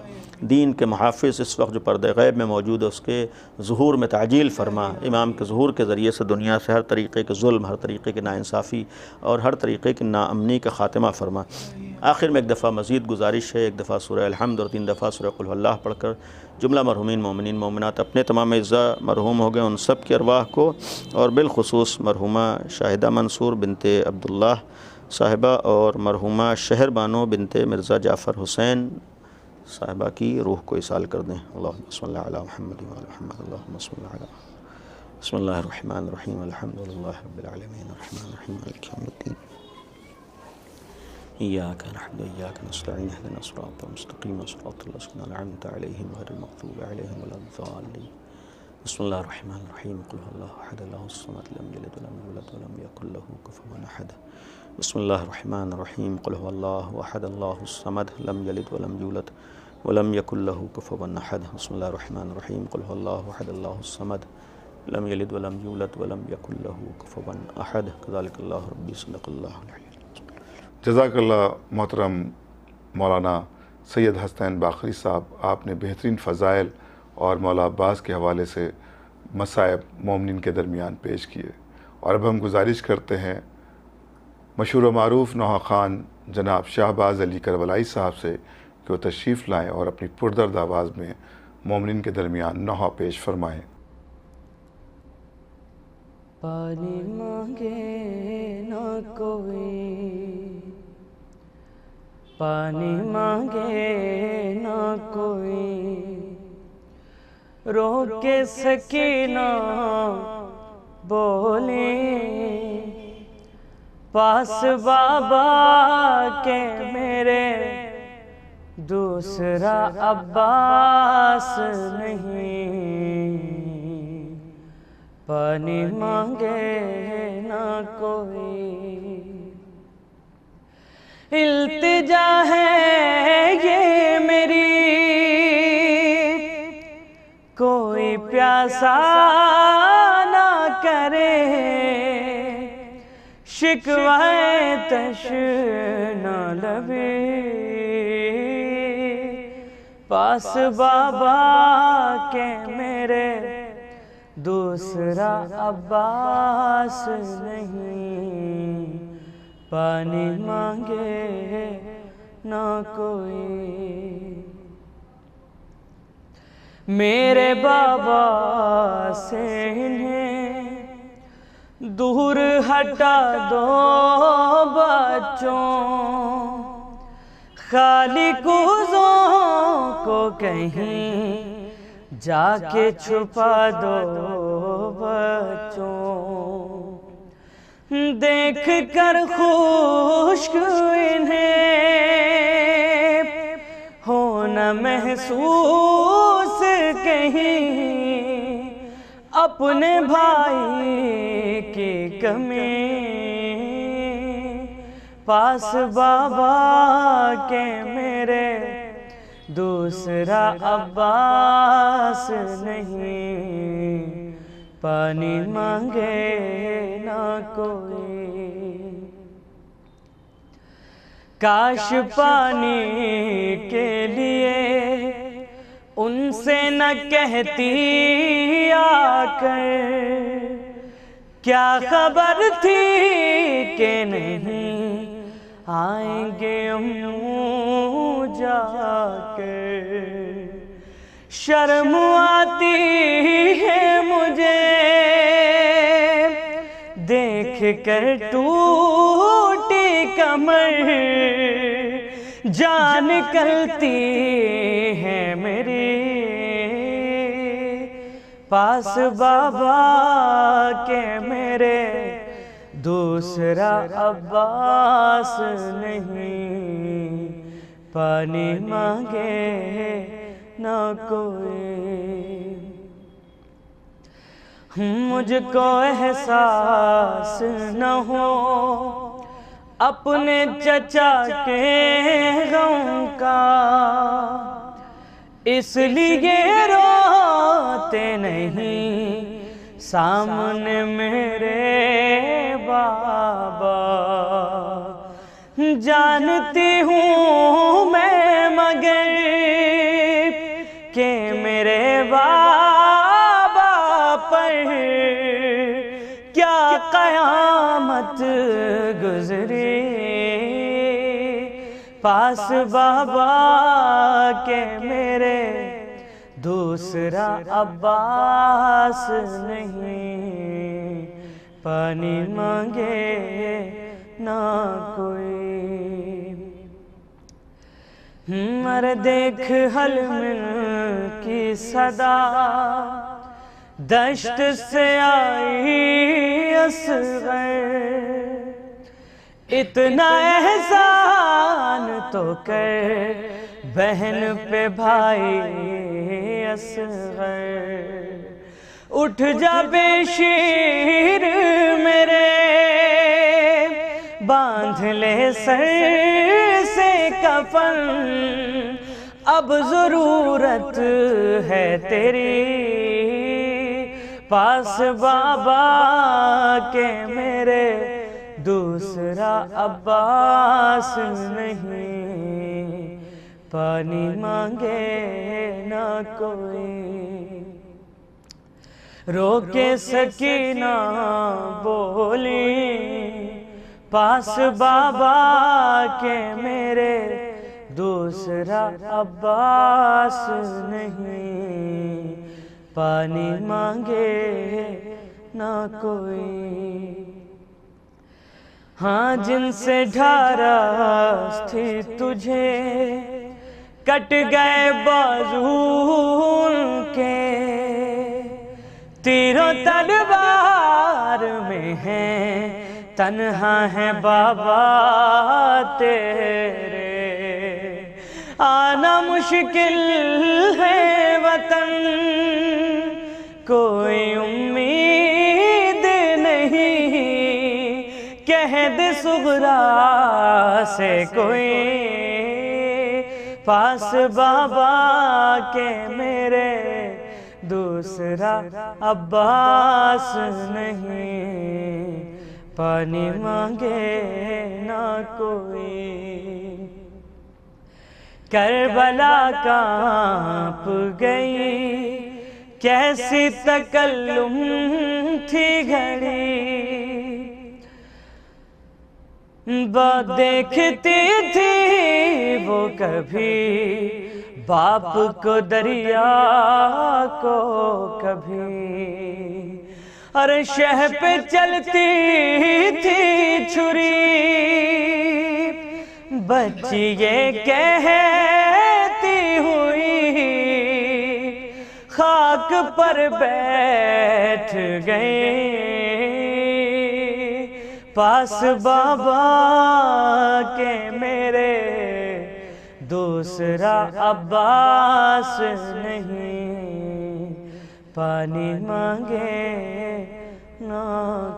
دین کے محافظ اس وقت جو پردہ غیب میں موجود ہے اس کے ظہور میں تعجیل فرما۔ امام کے ظہور کے ذریعے سے دنیا سے ہر طریقے کے ظلم، ہر طریقے کی ناانصافی اور ہر طریقے کی ناامنی کا خاتمہ فرما۔ آخر میں ایک دفعہ مزید گزارش ہے، ایک دفعہ سورہ الحمد اور 3 دفعہ سورہ قل اللہ پڑھ کر جملہ مرحومین مومنین مومنات اپنے تمام اعزاء مرحوم ہو گئے ان سب کی ارواح کو اور بالخصوص مرحومہ شاہدہ منصور بنت عبداللہ صاحبہ اور مرحومہ شہر بانو بنت مرزا جعفر حسین صاحبہ کی روح کو ایصال کر دیں۔ اللہم صلی اللہ علی محمد وعلی محمد، اللہم صلی اللہ علی محمد۔ بسم اللہ الرحمن الرحیم، الحمدللہ رب العالمین، الرحمن الرحیم، مالک یوم الدین، ایاک نعبد و ایاک نستعین، اہدنا الصراط المستقیم، صراط الذین انعمت علیہم غیر المغضوب علیہم ولا الضالین۔ بسم اللہ الرحمن الرحیم، قل هو اللہ احد اللہ الصمد لم یلد ولم یولد ولم یکن له کفوا احد۔ بسم اللہ الرحمن الرحیم، قل هو اللہ احد اللہ الصمد لم یلد ولم یولد ولم یکن له کفوا احد۔ بسم اللہ الرحمن الرحیم، قل هو اللہ احد اللہ الصمد لم یلد ولم یولد ولم یکن له کفوا احد۔ کذالک اللہ ربی صدق اللہ العلی۔
جزاک اللہ محترم مولانا سید حسنین باقری صاحب، آپ نے بہترین فضائل اور مولا عباس کے حوالے سے مصائب مومنین کے درمیان پیش کیے، اور اب ہم گزارش کرتے ہیں مشہور و معروف نوحہ خوان جناب شہباز علی کربلائی صاحب سے کہ وہ تشریف لائیں اور اپنی پردرد آواز میں مومنین کے درمیان نوحہ پیش فرمائیں۔
پانی مانگے نہ کوئی، پانی مانگے نہ کوئی، رو کے سکینہ بولے پاس بابا کے میرے دوسرا عباس نہیں، پانی مانگے نہ کوئی، التجا ہے یہ میری کوئی پیاسا نہ کرے، شکوہ تشنا لبے پاس بابا کے میرے دوسرا عباس نہیں، پانی مانگے نہ کوئی۔ میرے بابا سے انہیں دور ہٹا دو بچوں، خالی کوزوں کو کہیں جا کے چھپا دو بچوں، دیکھ کر خشک انہیں ہونا محسوس کہیں اپنے بھائی کی کمی، پاس بابا کے میرے دوسرا عباس نہیں، پانی مانگے نہ کوئی، کاش پانی کے لیے ان سے نہ کہتی آ کر، کیا خبر تھی کہ نہیں آئیں گے یوں جا کر، شرم آتی ہے مجھے دیکھ کر ٹوٹی کمر، جان نکلتی ہے میری، پاس بابا کے میرے دوسرا عباس نہیں، پانی مانگے نہ کوئی، مجھ کو احساس نہ ہو اپنے چچا کے غم کا، اس لیے روتے نہیں سامنے میرے بابا، جانتی ہوں میں مگر کہ میرے بابا پر کیا قیامت گزری، پاس بابا کے میرے دوسرا عباس نہیں، پانی مانگے نہ کوئی، مر دیکھ حلمل کی صدا دشت سے آئی اصغر، اتنا احسان تو کر بہن پہ بھائی اصغر، اٹھ جا بے شیر میرے باندھ لے سر سے کفن، اب ضرورت ہے تیری، پاس بابا کے میرے دوسرا عباس نہیں، پانی مانگے نہ کوئی، رو کے سکینہ بولی پاس بابا کے میرے دوسرا عباس نہیں، پانی مانگے نہ کوئی، ہاں جن سے ڈھارس تھی تجھے کٹ گئے بازو ان کے، تیر و تلوار میں ہیں تنہا ہے بابا تیرے، آنا مشکل ہے وطن کوئی امید نہیں، کہہ دے صغرا سے کوئی، پاس بابا کے میرے دوسرا عباس نہیں، پانی مانگے نہ کوئی، کربلا کانپ گئی کیسی تکلم تھی گھڑی، بات دیکھتی تھی وہ کبھی باپ کو دریا کو کبھی شہ پہ چلتی تھی چھری، بچی یہ کہتی ہوئی خاک پر بیٹھ گئے، پاس بابا کے میرے دوسرا عباس نہیں، پانی مانگے نہ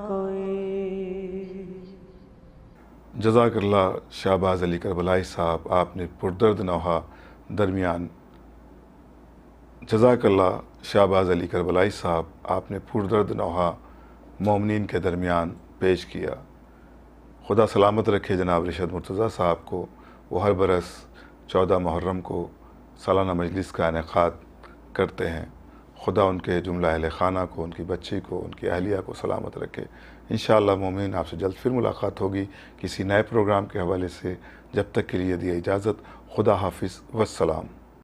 کوئی۔
جزاک اللہ شہباز علی کربلائی صاحب، آپ نے پردرد نوحہ درمیان جزاک اللہ شہباز علی کربلائی صاحب، آپ نے پردرد نوحہ مومنین کے درمیان پیش کیا۔ خدا سلامت رکھے جناب رشد مرتضیٰ صاحب کو، وہ ہر برس 14 محرم کو سالانہ مجلس کا انعقاد کرتے ہیں۔ خدا ان کے جملہ اہل خانہ کو، ان کی بچی کو، ان کی اہلیہ کو سلامت رکھے۔ انشاءاللہ مومنین، آپ سے جلد پھر ملاقات ہوگی کسی نئے پروگرام کے حوالے سے۔ جب تک کے لیے دیے اجازت، خدا حافظ والسلام۔